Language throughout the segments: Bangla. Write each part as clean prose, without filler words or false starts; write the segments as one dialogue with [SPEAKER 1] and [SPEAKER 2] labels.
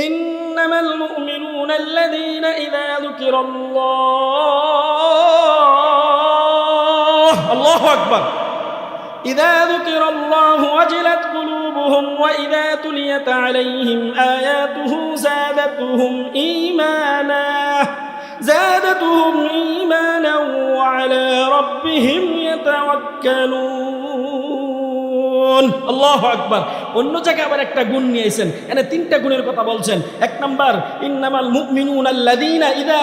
[SPEAKER 1] ইন্নামাল মুমিনুনা আল্লাযীনা ইযা যুকিরাল্লাহ আল্লাহু আকবার ইযা যুকিরাল্লাহু ওয়াজিলাত কুলুবুহুম ওয়া ইযা তুলিয়াত আলাইহিম আয়াতুহু زادتهم إيمانا وعلى ربهم يتوكلون আল্লাহু আকবার। অন্য জায়গায় আবার একটা গুণ নিয়েছেন, এখানে তিনটা গুণের কথা বলছেন। এক নাম্বার, ইন্নামাল মুমিনুনা আল্লাযীনা ইযা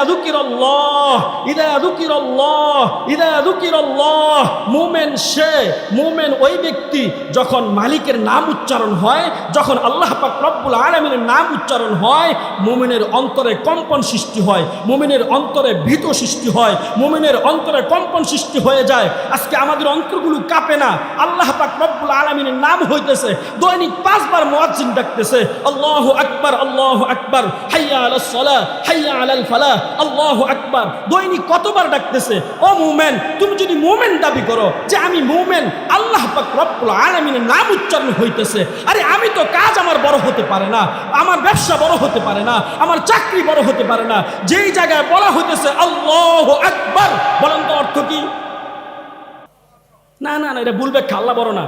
[SPEAKER 1] যুকিরাল্লাহ, মুমিন সে, মুমিন ওই ব্যক্তি যখন মালিকের নাম উচ্চারণ হয়, যখন আল্লাহ পাক রব্বুল আলামিনের নাম উচ্চারণ হয়, মুমিনের অন্তরে কম্পন সৃষ্টি হয়, মুমিনের অন্তরে ভীত সৃষ্টি হয়, মুমিনের অন্তরে কম্পন সৃষ্টি হয়ে যায়। আজকে আমাদের অন্তরগুলো কাঁপে না, আল্লাহ পাক রব্বুল আলামিনের নাম হইতেছে, দৈনিক 5 বার মুয়াজ্জিন ডাকতেছে আল্লাহু আকবার, আল্লাহু আকবার, হাইয়া আলাস সালাহ, হাইয়া আলাল ফালাহ, আল্লাহু আকবার, দৈনিক কতবার ডাকতেছে। ও মুমিন, তুমি যদি মুমিন দাবি করো যে আমি মুমিন, আল্লাহ পাক রব্বুল আলামিনের নাম উচ্চারণ হইতেছে, আরে আমি তো কাজ আমার বড় হতে পারে না, আমার ব্যবসা বড় হতে পারে না, আমার চাকরি বড় হতে পারে না, যেই জায়গায় বলা হইতেছে আল্লাহু আকবার, বলেন তো অর্থ কি? না না না, এটা ভুল ব্যাখ্যা, আল্লাহ বড় না।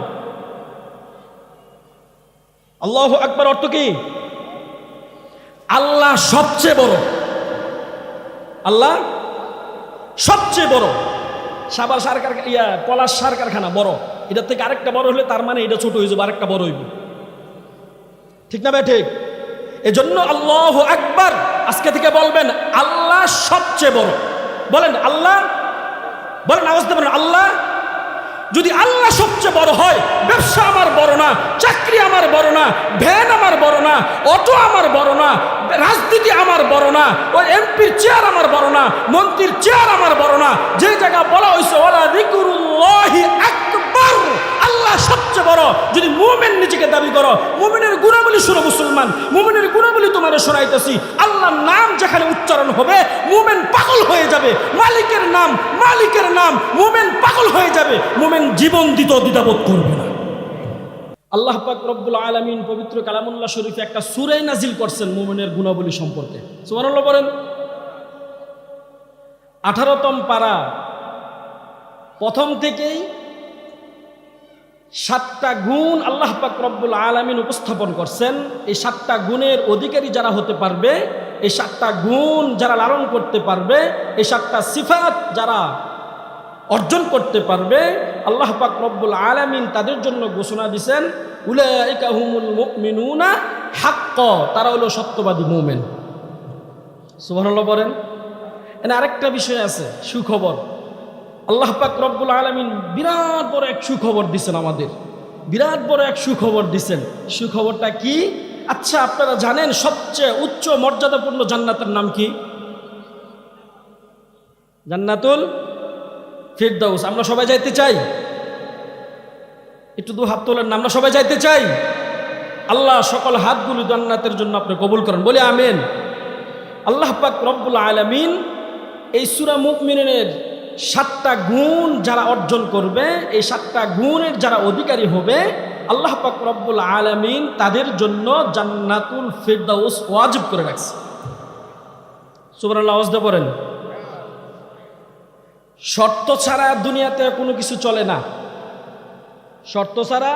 [SPEAKER 1] আল্লাহু আকবার অর্থ কি? আল্লাহ সবচেয়ে বড়, আল্লাহ সবচেয়ে বড়। সাবার সার কারখানা, পলাশ সার কারখানা বড়, এটার থেকে আরেকটা বড় হলে তার মানে এটা ছোট হয়ে যাবে, আরেকটা বড় হইব, ঠিক না ভাই? ঠিক। এজন্য আল্লাহু আকবার আজকে থেকে বলবেন আল্লাহ সবচেয়ে বড়। বলেন আল্লাহ, বলেন আওয়াজ দেবেন আল্লাহ। যদি আল্লাহ সবচেয়ে বড় হয়, ব্যবসা আমার বড় না, চাকরি আমার বড় না, ভ্যান আমার বড় না, অটো আমার বড় না, রাজনীতি আমার বড় না, ওই এমপির চেয়ার আমার বড় না, মন্ত্রীর চেয়ার আমার বড় না, যে জায়গা বলা হয়েছে ওয়ালা যিকরুল্লাহি আকবার, আল্লাহ সবচেয়ে বড়। যদি মুমিন নিজেকে দাবি করো, মুমিনের গুণাবলী শুনো মুসলমান, মুমিনের গুণাবলী তোমাদের শোনাইতেছি। আল্লাহর নাম যেখানে উচ্চারণ হবে, মুমিন পাগল হয়ে যাবে। মালিকের নাম, মালিকের নাম, মুমিন পাগল হয়ে যাবে, মুমিন জীবন দিতেও দ্বিধাবোধ করবে না। আল্লাহ পাক রব্বুল আলামিন পবিত্র কালামুল্লাহ শরীফে একটা সূরা নাজিল করছেন মুমিনের গুণাবলী সম্পর্কে। সুবহানাল্লাহ বলেন। 18তম পারা, প্রথম থেকেই 7টা গুণ আল্লাহ পাক রব্বুল আলামিন উপস্থাপন করছেন। এই 7টা গুণের অধিকারী যারা হতে পারবে, এই 7টা গুণ যারা লালন করতে পারবে, এই 7টা সিফাত যারা অর্জন করতে পারবে, আল্লাহ পাক রব্বুল আলামিন তাদের জন্য ঘোষণা দিয়েছেন উলাইকা হুমুল মুমিনুনা হাক্কা, তারা হলো সত্যবাদী মুমিন। সুবহানাল্লাহ বলেন। এখানে আরেকটা বিষয় আছে, সুখবর। আল্লাহ পাক রব্বুল আলামিন বিরাট বড় এক সুখবর দিছেন আমাদের, বিরাট বড় এক সুখবর দিছেন। সুখবরটা কি? আচ্ছা, আপনারা জানেন সবচেয়ে উচ্চ মর্যাদাপূর্ণ জান্নাতের নাম কি? জান্নাতুল ফিরদাউস। আমরা সবাই যাইতে চাই? একটু দু হাত তোলেন না, আমরা সবাই যাইতে চাই? আল্লাহ সকল হাতগুলো জান্নাতের জন্য আপনি কবুল করেন, বলে আমিন। আল্লাহ পাক রব্বুল আলামিন এই সূরা মুমিনের 7টা গুণ যারা অর্জন করবে, এই 7টা গুণের যারা অধিকারী হবে, আল্লাহ পাক রব্বুল আলামিন তাদের জন্য জান্নাতুল ফিরদাউস ওয়াজিব করে রাখছে। সুবহানাল্লাহ, আওয়াজ দিয়ে পড়েন। শর্ত ছাড়া দুনিয়াতে কোনো কিছু চলে না, শর্ত ছাড়া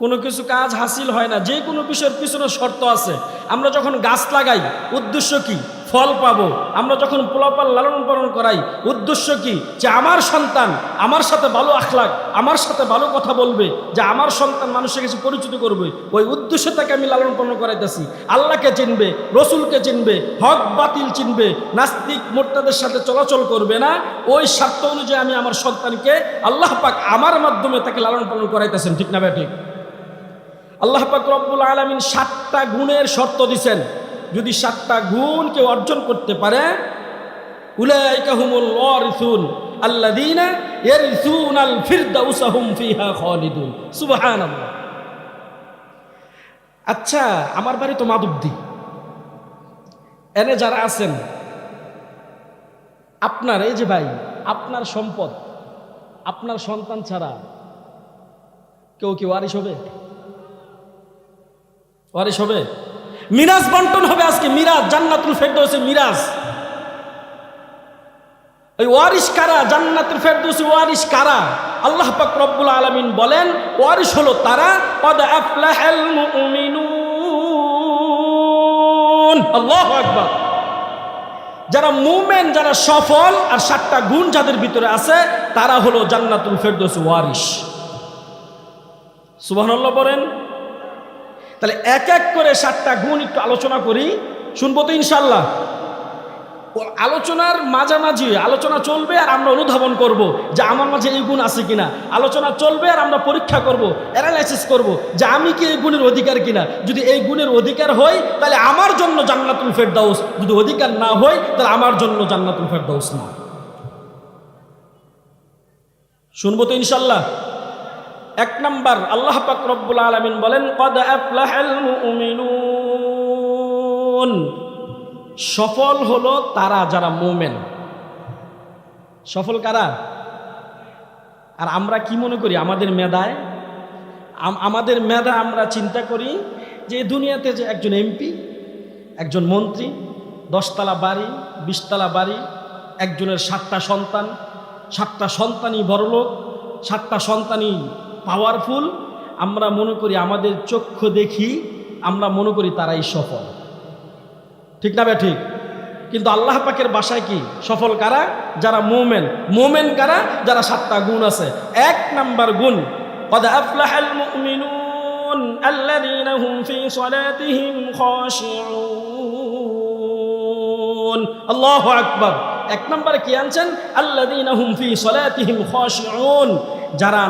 [SPEAKER 1] কোনো কিছু কাজ হাসিল হয় না। যে কোনো বিষয়ের পিছনে শর্ত আছে। আমরা যখন গাছ লাগাই, উদ্দেশ্য কি? ফল পাবো। আমরা যখন পোলাপান লালন পালন করাই, উদ্দেশ্য কি? যে আমার সন্তান আমার সাথে ভালো আখলাক, আমার সাথে ভালো কথা বলবে, যে আমার সন্তান মানুষের কাছে পরিচিত করবে। ওই উদ্দেশ্য থেকে আমি লালন পালন করাইতেছি। আল্লাহকে চিনবে, রসুলকে চিনবে, হক বাতিল চিনবে, নাস্তিক মোর্তাদের সাথে চলাচল করবে না। ওই স্বার্থ অনুযায়ী আমি আমার সন্তানকে আল্লাহ পাক আমার মাধ্যমে তাকে লালন পালন করাইতেছেন, ঠিক না ভাই? ঠিক। আল্লাহ পাক রব্বুল আলামিন 7টা গুণের শর্ত দিছেন। যদি 7টা গুণ কেউ অর্জন করতে পারে, উলাইকা হুমুল ওয়ারিসুন আল্লাযীনা ইয়ারিসুনাল ফিরদাউসা হুম ফিহা খালিদুন। সুবহানাল্লাহ। আচ্ছা, আমার বাড়ি তো মাধবদী, এনে যারা আছেন, আপনার এই যে ভাই, আপনার সম্পদ, আপনার সন্তান ছাড়া কেউ কি ওয়ারিস হবে? ওয়ারিস হবে? মিরাজ বন্টন হবে আজকে, মিরাজ, জান্নাতুল ফেরদৌসে মিরাজ। এই ওয়ারিশ কারা? জান্নাতুল ফেরদৌসে ওয়ারিশ কারা? আল্লাহ পাক রব্বুল আলামিন বলেন ওয়ারিশ হলো তারা, ক্বাদ আফলাহাল মুমিনুন। আল্লাহু আকবার। যারা মুমিন, যারা সফল, আর 7টা গুণ যাদের ভিতরে আছে তারা হলো জান্নাতুল ফেরদৌস ওয়ারিশ। সুবহানাল্লাহ বলেন। তাহলে এক এক করে 7টা গুণ একটু আলোচনা করি, শুনবো তো ইনশাআল্লাহ? আলোচনার মাঝামাঝি আলোচনা চলবে আর আমরা অনুধাবন করব যে আমার মাঝে এই গুণ আছে কিনা। আলোচনা চলবে আর আমরা পরীক্ষা করব, অ্যানালাইসিস করব যে আমি কি এই গুণের অধিকার কিনা। যদি এই গুণের অধিকার হই তাহলে আমার জন্য জান্নাতুল ফেরদাউস, যদি অধিকার না হই তাহলে আমার জন্য জান্নাতুল ফেরদাউস না। শুনবো তো ইনশাআল্লাহ? 1 নাম্বার, আল্লাহ পাক রব্বুল আলামিন বলেন ক্বাদ আফলাহাল মুমিনুন। সফল হলো তারা যারা মুমিন। সফল কারা? আর আমরা কি মনে করি আমাদের মেধায়? আমাদের মেধা আমরা চিন্তা করি যে দুনিয়াতে যে একজন এমপি, একজন মন্ত্রী, 10 তলা বাড়ি, 20 তলা বাড়ি, একজনের 7টা সন্তান, 7টা সন্তানই বড়লোক, 7টা সন্তানই পাওয়ারফুল। আমরা মনে করি, আমাদের চক্ষু দেখি, আমরা মনে করি তারাই সফল। ঠিক না ভাই? ঠিক। কিন্তু আল্লাহ পাকের ভাষায় কি? সফল কারা? যারা মুমিন। মুমিন কারা? যারা 7টা গুণ আছে। 1 নাম্বার গুণ, ক্বাদ আফলাহাল মুমিনুন আল্লাযীনা হুম ফী সালাতিহিম খাশিউন। আল্লাহু আকবার। 1 নম্বরে কি আনছেন? আল্লাযীনা হুম ফী সালাতিহিম খাশিউন। যারা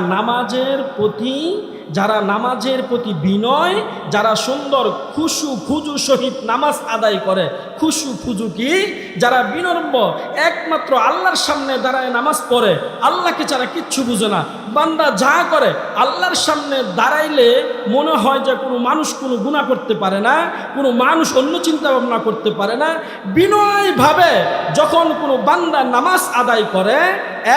[SPEAKER 1] নামাজের প্রতি বিনয়, যারা সুন্দর খুশু খুজু সহিত নামাজ আদায় করে। খুশু খুজু কি? যারা বিনম্র, একমাত্র আল্লাহর সামনে দাঁড়ায় নামাজ পড়ে, আল্লাহকে ছাড়া কিচ্ছু বুঝে না। বান্দা যা করে আল্লাহর সামনে দাঁড়াইলে মনে হয় যে কোনো মানুষ কোনো গুনাহ করতে পারে না, কোনো মানুষ অন্য চিন্তা ভাবনা করতে পারে না। বিনয়ভাবে যখন কোনো বান্দা নামাজ আদায় করে,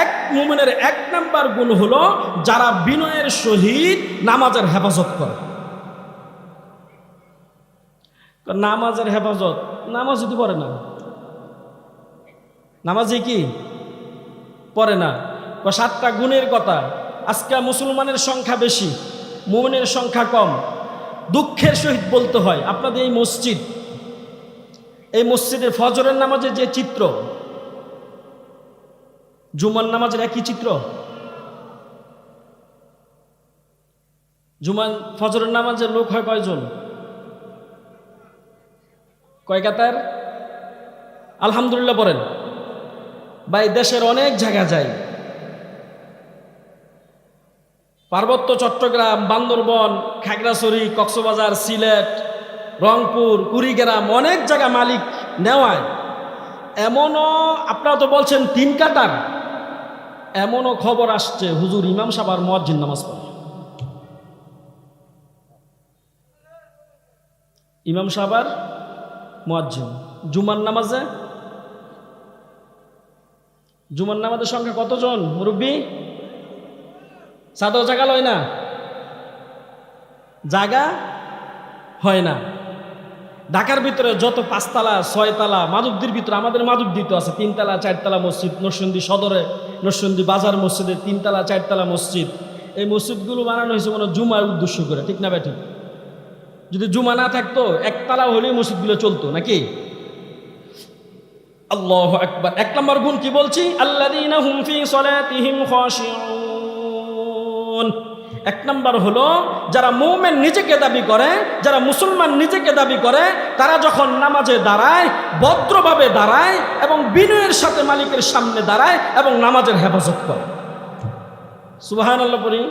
[SPEAKER 1] এক মুমিনের 1 নাম্বার গুণ হলো যারা বিনয়ের সহিত নামাজের হেফাজত করে। নামাজের হেফাজত, নামাজ যদি পড়ে না, নামাজে কি পড়ে না। 7টা গুণের কথা। আজকে মুসলমানের সংখ্যা বেশি, মুমিনের সংখ্যা কম। দুঃখের সহিত বলতে হয়, আপনাদের এই মসজিদের ফজরের নামাজের যে চিত্র, জুমার নামাজের একই চিত্র। ফজরের নামাজের লোক হয় কয়জন? কয় কাতার? আলহামদুলিল্লাহ পড়েন ভাই। দেশের অনেক জায়গা যায়, পার্বত্য চট্টগ্রাম, বান্দরবন, খাগড়াছড়ি, কক্সবাজার, সিলেট, রংপুর, কুড়িগ্রাম, অনেক জায়গা মালিক নেওয়ায়। এমনও আপনারা তো বলছেন 3 কাতার, এমনও খবর আসছে হুজুর ইমাম সাহেব আর মুয়াজ্জিন নামাজ পড়ে। ইমাম সাহেব আর মুয়াজ্জিন জুমার নামাজের সংখ্যা কতজন মুরব্বী? সাদা জায়গা লয় না, জায়গা হয় না। ঢাকার ভিতরে যত 5 তলা 6 তলা, মাধবদীর ভিতরে আমাদের মাধবদী তো আছে 3 তলা 4 তলা মসজিদ। নরসিংদী সদরে, নরসিংদী বাজার মসজিদে 3 তলা 4 তলা মসজিদ। এই মসজিদগুলো বানানো হয়েছে মনে জুমার উদ্দেশ্য করে। ঠিক না ভাই? ঠিক। যদি জুমা না থাকতো 1 তলা হলেই মসজিদগুলো চলতো নাকি? আল্লাহু আকবার। 1 নম্বর গুণ কি বলছি? আল্লাযীনা হুম ফী সালাতিহিম খাশিউন। 1 নম্বর হলো যারা মুমিন নিজেকে দাবি করে, যারা মুসলমান নিজেকে দাবি করে, তারা যখন নামাজে দাঁড়ায় ভদ্রভাবে দাঁড়ায় এবং বিনয়ের সাথে মালিকের সামনে দাঁড়ায় এবং নামাজের হেফাজত করে। সুবহানাল্লাহ পড়ি।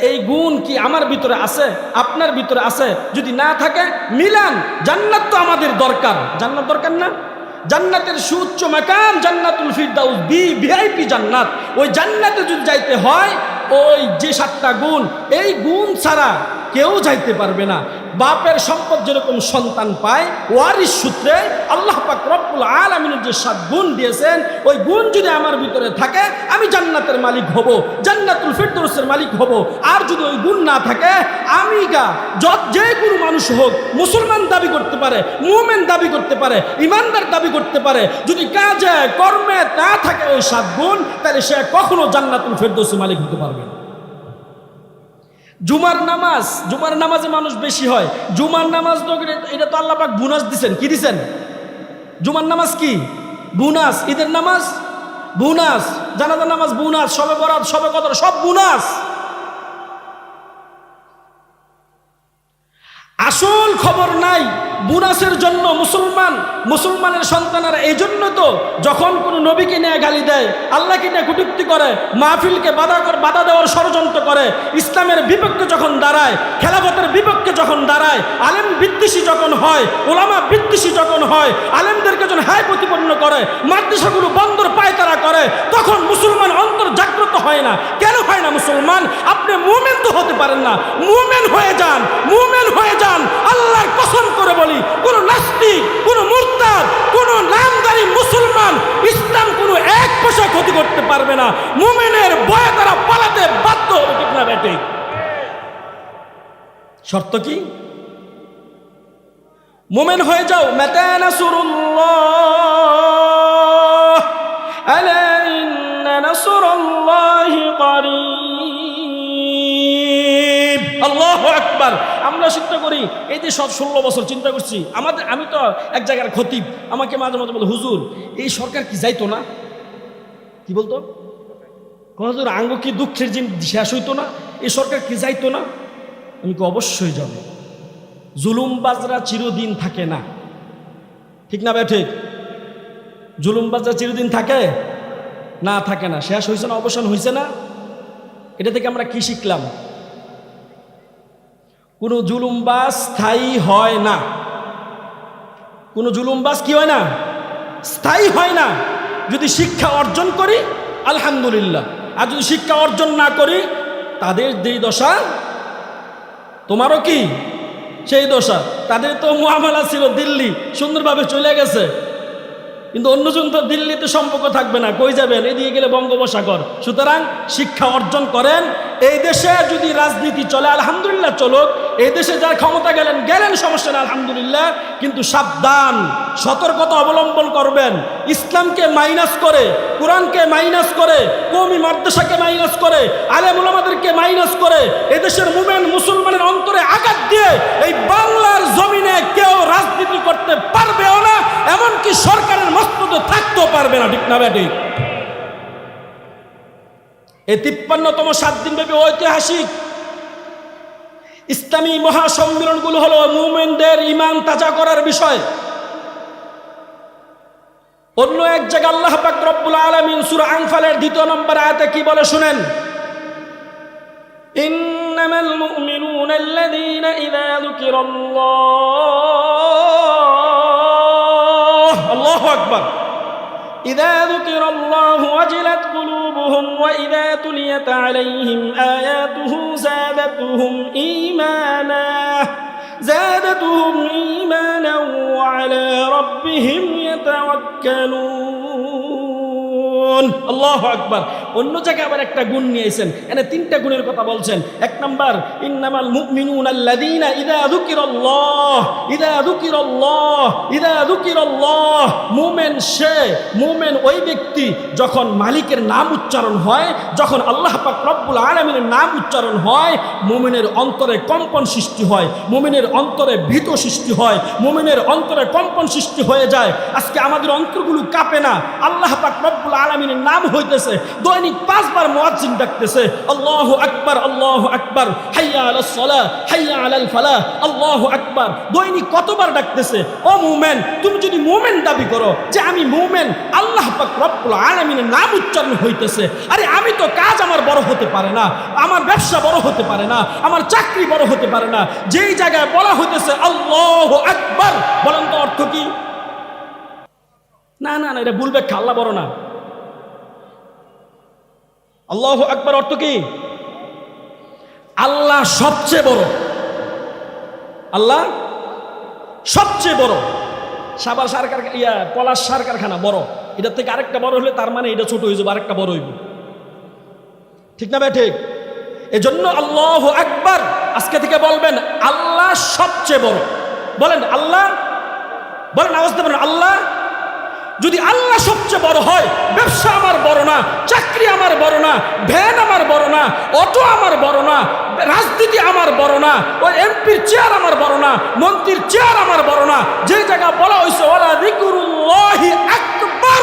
[SPEAKER 1] এই গুণ কি আমার ভিতরে আছে? আপনার ভিতরে আছে? যদি না থাকে মিলান। জান্নাত তো আমাদের দরকার, জান্নাত দরকার না? জান্নাতের সুউচ্চ মাকাম জান্নাতুল ফিরদাউস, ভিআইপি জান্নাত। ওই জান্নাতে যদি যাইতে হয় ওই যে 7টা গুণ, এই গুণ ছাড়া কেউ যাইতে পারবে না। বাপের সম্পদ যেরকম সন্তান পায়, ওয়ারিস সূত্রে আল্লাহ পাক রব্বুল আলামিনের যে 7 গুণ দিয়েছেন, ওই গুণ যদি আমার ভিতরে থাকে আমি জান্নাতের মালিক হব, জান্নাতুল ফিরদৌসের মালিক হব। আর যদি ওই গুণ না থাকে, আমি যে কোনো মানুষ হোক, মুসলমান দাবি করতে পারে, মুমিন দাবি করতে পারে, ইমানদার দাবি করতে পারে, যদি কাজে কর্মে না থাকে ওই 7 গুণ, তাহলে সে কখনো জান্নাতুল ফিরদৌসের মালিক হতে পারবে না। জুমার নামাজে মানুষ বেশি হয়। জুমার নামাজ তো এটা তো আল্লাহ পাক বোনাস দিছেন। কি দিছেন? জুমার নামাজ কি বোনাস, ঈদের নামাজ বোনাস, জানাজার নামাজ বোনাস, শবে বরাত, শবে কদর সব বোনাস। আসল খবর নাই বোনাসের জন্য মুসলমানের সন্তানেরা। এই জন্য তো যখন কোনো নবীকে নিয়ে গালি দেয়, আল্লাহকে নিয়ে কটূক্তি করে, মাহফিলকে বাধা দেওয়ার ষড়যন্ত্র করে, ইসলামের বিপক্ষে যখন দাঁড়ায়, খেলাফতের বিপক্ষে যখন দাঁড়ায়, আলেম বিদ্বেষী যখন হয়, ওলামা বিদ্বেষী যখন হয়, আলেমদেরকে যখন হায় প্রতিপন্ন করে, মাদ্রাসাগুলো বন্দর পায়তারা করে, তখন মুসলমান অন্তর জাগ্রত হয় না। কেন হয় না? মুসলমান, আপনি মুমিন তো হতে পারেন না। মুমিন হয়ে যান, মুমিন হয়ে যান। আল্লাহর কসম করে বলি, কোন নাস্তিক, কোন মুরতাদ, কোন নামদারি মুসলমান ইসলাম কোন 1 পয়সা ক্ষতি করতে পারবে না। মুমিনের ভয়ে তারা পালাতে বাধ্য হবে। ঠিক না বেটে? শর্ত কি? মুমিন হয়ে যাও। মাতা নাসরুল্লাহ, আলা ইন্না নাসরুল্লাহি করিব। আল্লাহু আকবার। আমরা চিন্তা করি, এই যে 16 বছর চিন্তা করছি, আমি তো এক জায়গার খতিব, আমাকে মাঝে মাঝে বলে, হুজুর এই সরকার কি যাইতো না? কি বলতো? হুজুর আঙ্গ কি দুঃখের দিন শেষ হইতো না? এই সরকার কি যাইতো না? আমি কি অবশ্যই যাবে। জুলুমবাজরা চিরদিন থাকে না। ঠিক না ভাই? ঠিক। জুলুমবাজরা চিরদিন থাকে না? থাকে না। শেষ হয়েছে না? অবসান হয়েছে না? এটা থেকে আমরা কি শিখলাম? কোনো জুলুমবাজ স্থায়ী হয় না। কোনো জুলুমবাজ কি হয় না? স্থায়ী হয় না। যদি শিক্ষা অর্জন করি আলহামদুলিল্লাহ, আর যদি শিক্ষা অর্জন না করি, তাদের যেই দশা তোমারও কি সেই দশা। তাদের তো মুআমালা ছিল দিল্লি, সুন্দরভাবে চলে গেছে, কিন্তু অন্যজন তো দিল্লিতে সম্পর্ক থাকবে না। কই যাবেন? এদিকে গেলে বঙ্গোপসাগর। সুতরাং শিক্ষা অর্জন করেন। এই দেশে যদি রাজনীতি চলে আলহামদুলিল্লাহ চলুক, এই দেশে যার ক্ষমতা গেলেন সমস্যা না আলহামদুলিল্লাহ, কিন্তু সাবধান, সতর্কতা অবলম্বন করবেন। ইসলামকে মাইনাস করে, কোরআনকে মাইনাস করে, কওমি মাদ্রাসাকে মাইনাস করে, আলেম ওলামাদেরকে মাইনাস করে, এদেশের মুমিন মুসলমানের অন্তরে আঘাত দিয়ে এই বাংলার জমিনে কেউ রাজনীতি করতে পারবেও না, এমনকি সরকারের মস্তদে থাকতেও পারবে না। ঠিক না বেঠিক? এই 53তম 7 দিনব্যাপী ঐতিহাসিক ইসলামী মহাসম্মেলনগুলো হলো মুমিনদের ঈমান তাজা করার বিষয়। অন্য এক জায়গায় আল্লাহ পাক রব্বুল আলামিন সূরা আনফালের 2 নম্বর আয়াতে কি বলে শুনেন? ইন্নামাল মুমিনুনা আল্লাযীনা ইযা যুকিরাল্লাহ, আল্লাহু আকবার, ইযা যুকিরাল্লাহু ওয়াজিলাত কুলুবুহুম ওয়া ইযা তুলিয়াত আলাইহিম আয়াতুহু যাদাতুহুম ঈমানা ওয়া আলা রাব্বিহিম ইয়াতাওয়াক্কালুন। আল্লাহু আকবার। অন্য জায়গায় আবার একটা গুণ নিয়েছেন, এখানে 3টা গুণের কথা বলছেন। 1 নাম্বার, ইন্নামাল মুমিনুনা আল্লাযীনা ইযা যুকিরাল্লাহ। মুমিন ওই ব্যক্তি যখন মালিকের নাম উচ্চারণ হয়, যখন আল্লাহ পাক রব্বুল আলামিনের নাম উচ্চারণ হয়, মুমিনের অন্তরে কম্পন সৃষ্টি হয়, মুমিনের অন্তরে ভীত সৃষ্টি হয়, মুমিনের অন্তরে কম্পন সৃষ্টি হয়ে যায়। আজকে আমাদের অন্তরগুলো কাঁপে না। আল্লাহ পাক রব্বুল আলামিনের নাম হইতেছে, দৈনিক 5 বার মুয়াজ্জিন ডাকতেছে, আল্লাহু আকবার, আল্লাহু আকবার, হাইয়া আলাস সালাহ, হাইয়া আলাল ফালাহ, আল্লাহু আকবার। দৈনিক কতবার ডাকতেছে? ও মুমিন, তুমি যদি মুমিন দাবি করো যে আমি মুমিন, আল্লাহ পাক রব্বুল আলামিনের নাম উচ্চারণ হইতেছে। আরে আমি তো কাজ আমার বড় হতে পারে না, আমার ব্যবসা বড় হতে পারে না, আমার চাকরি বড় হতে পারে না, যেই জায়গায় বলা হইতেছে আল্লাহু আকবার, বলেন তো অর্থ কি? না না না, এটা ভুল ব্যাখ্যা। আল্লাহ বড় না। আল্লাহু আকবার অর্থ কি? আল্লাহ সবচেয়ে বড়। আল্লাহ সবচেয়ে বড়। সাবার সার পলাশ সার কারখানা বড়, এটার থেকে আরেকটা বড় হলে তার মানে এটা ছোট হয়ে যাবে, আরেকটা বড় হইব। ঠিক না ভাই? ঠিক। এজন্য আল্লাহু আকবার আজকে থেকে বলবেন আল্লাহ সবচেয়ে বড়। বলেন আল্লাহ, বলেন আওয়াজ দেবেন আল্লাহ। যদি আল্লাহ সবচেয়ে বড় হয়, ব্যবসা আমার বড় না, চাকরি আমার বড় না, ভ্যান আমার বড় না, অটো আমার বড় না, রাজনীতি আমার বড় না, ওই এমপির চেয়ার আমার বড় না, মন্ত্রীর চেয়ার আমার বড় না, যে জায়গা বলা হয়েছে ওয়ালা যিকরুল্লাহি আকবার,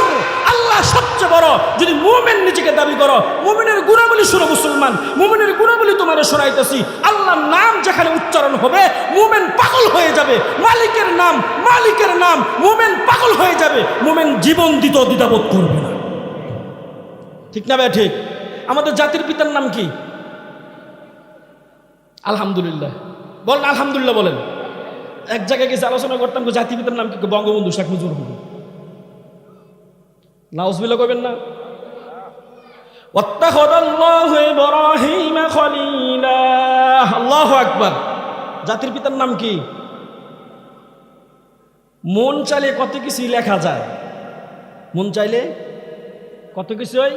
[SPEAKER 1] আল্লাহ সবচেয়ে বড়। যদি মুমিন নিজেকে দাবি করো, মুমিনের গুণাবলী শুনো মুসলমান, মুমিনের গুণাবলী তোমার শোনাইতেছি। আল্লাহর নাম যেখানে উচ্চারণ হবে মুমিন পাগল হয়ে যাবে। মালিকের নাম, মালিকের নাম, মুমিন পাগল হয়ে যাবে। মুমিন জীবন দিতে দ্বিধাবোধ করবে না। ঠিক না ভাই? ঠিক। আমাদের জাতির পিতার নাম কি? আলহামদুলিল্লাহ। বলেন আলহামদুলিল্লাহ বলেন। এক জায়গায় গেছে আলোচনা করতাম, জাতির পিতার নাম কি? বঙ্গবন্ধু শেখ মুজিবুর রহমান। নাউজুবিল্লাহ কইবেন না? ওয়াত্তাখাযাল্লাহু ইব্রাহিমা খলিলা। আল্লাহু আকবার। জাতির পিতার নাম কি? মন চাইলে কত কিছুই লেখা যায়, মন চাইলে কত কিছুই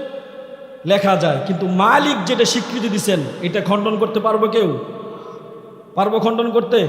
[SPEAKER 1] লেখা যায়, কিন্তু মালিক যেটা স্বীকৃতি দিচ্ছেন এটা খণ্ডন করতে পারবো কেউ? পারবো খণ্ডন করতে?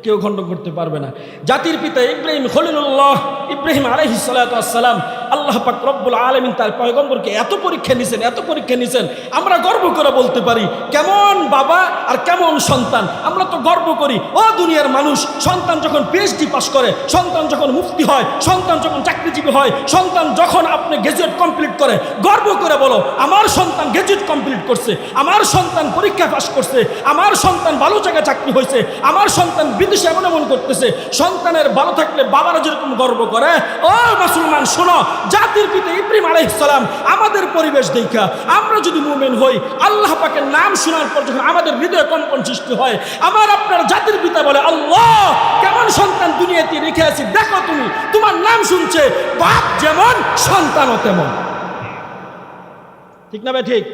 [SPEAKER 1] কেউ খণ্ডন করতে পারবে না। জাতির পিতা ইব্রাহিম খলিলুল্লাহ, ইব্রাহিম আলাইহিস সালাতু ওয়াস সালাম, আল্লাহ পাক রব্বুল আলামিন তার পয়গম্বরকে এত পরীক্ষা নিছেন, এত পরীক্ষা নিছেন। আমরা গর্ব করে বলতে পারি কেমন বাবা আর কেমন সন্তান। আমরা তো গর্ব করি, ও দুনিয়ার মানুষ, সন্তান যখন পিএইচডি পাস করে, সন্তান যখন মুফতি হয়, সন্তান যখন চাকরিজীবী হয়, সন্তান যখন আপনি গ্র্যাজুয়েট কমপ্লিট করে, গর্ব করে বলো আমার সন্তান গ্র্যাজুয়েট কমপ্লিট করছে, আমার সন্তান পরীক্ষা পাস করছে, আমার সন্তান ভালো জায়গায় চাকরি হয়েছে, আমার সন্তান বিদেশে এমন এমন করতেছে। সন্তানের ভালো থাকলে বাবারা যেরকম গর্ব করে, ও মুসলমান শোনো, জাতির পিতা ইব্রাহিম আলাইহিস সালাম আমাদের পরিবেশ দেখা আমরা যদি মুমিন হই, আল্লাহ পাকের নাম শোনার পর যখন আমাদের হৃদয়ে কম্পন সৃষ্টি হয়, আমার আপনার জাতির পিতা বলে আল্লাহ কেমন সন্তান দুনিয়াতে রেখে আছি, দেখো তুমি, তোমার নাম শুনছে, বাপ যেমন সন্তানও তেমন। ঠিক না ভাই? ঠিক।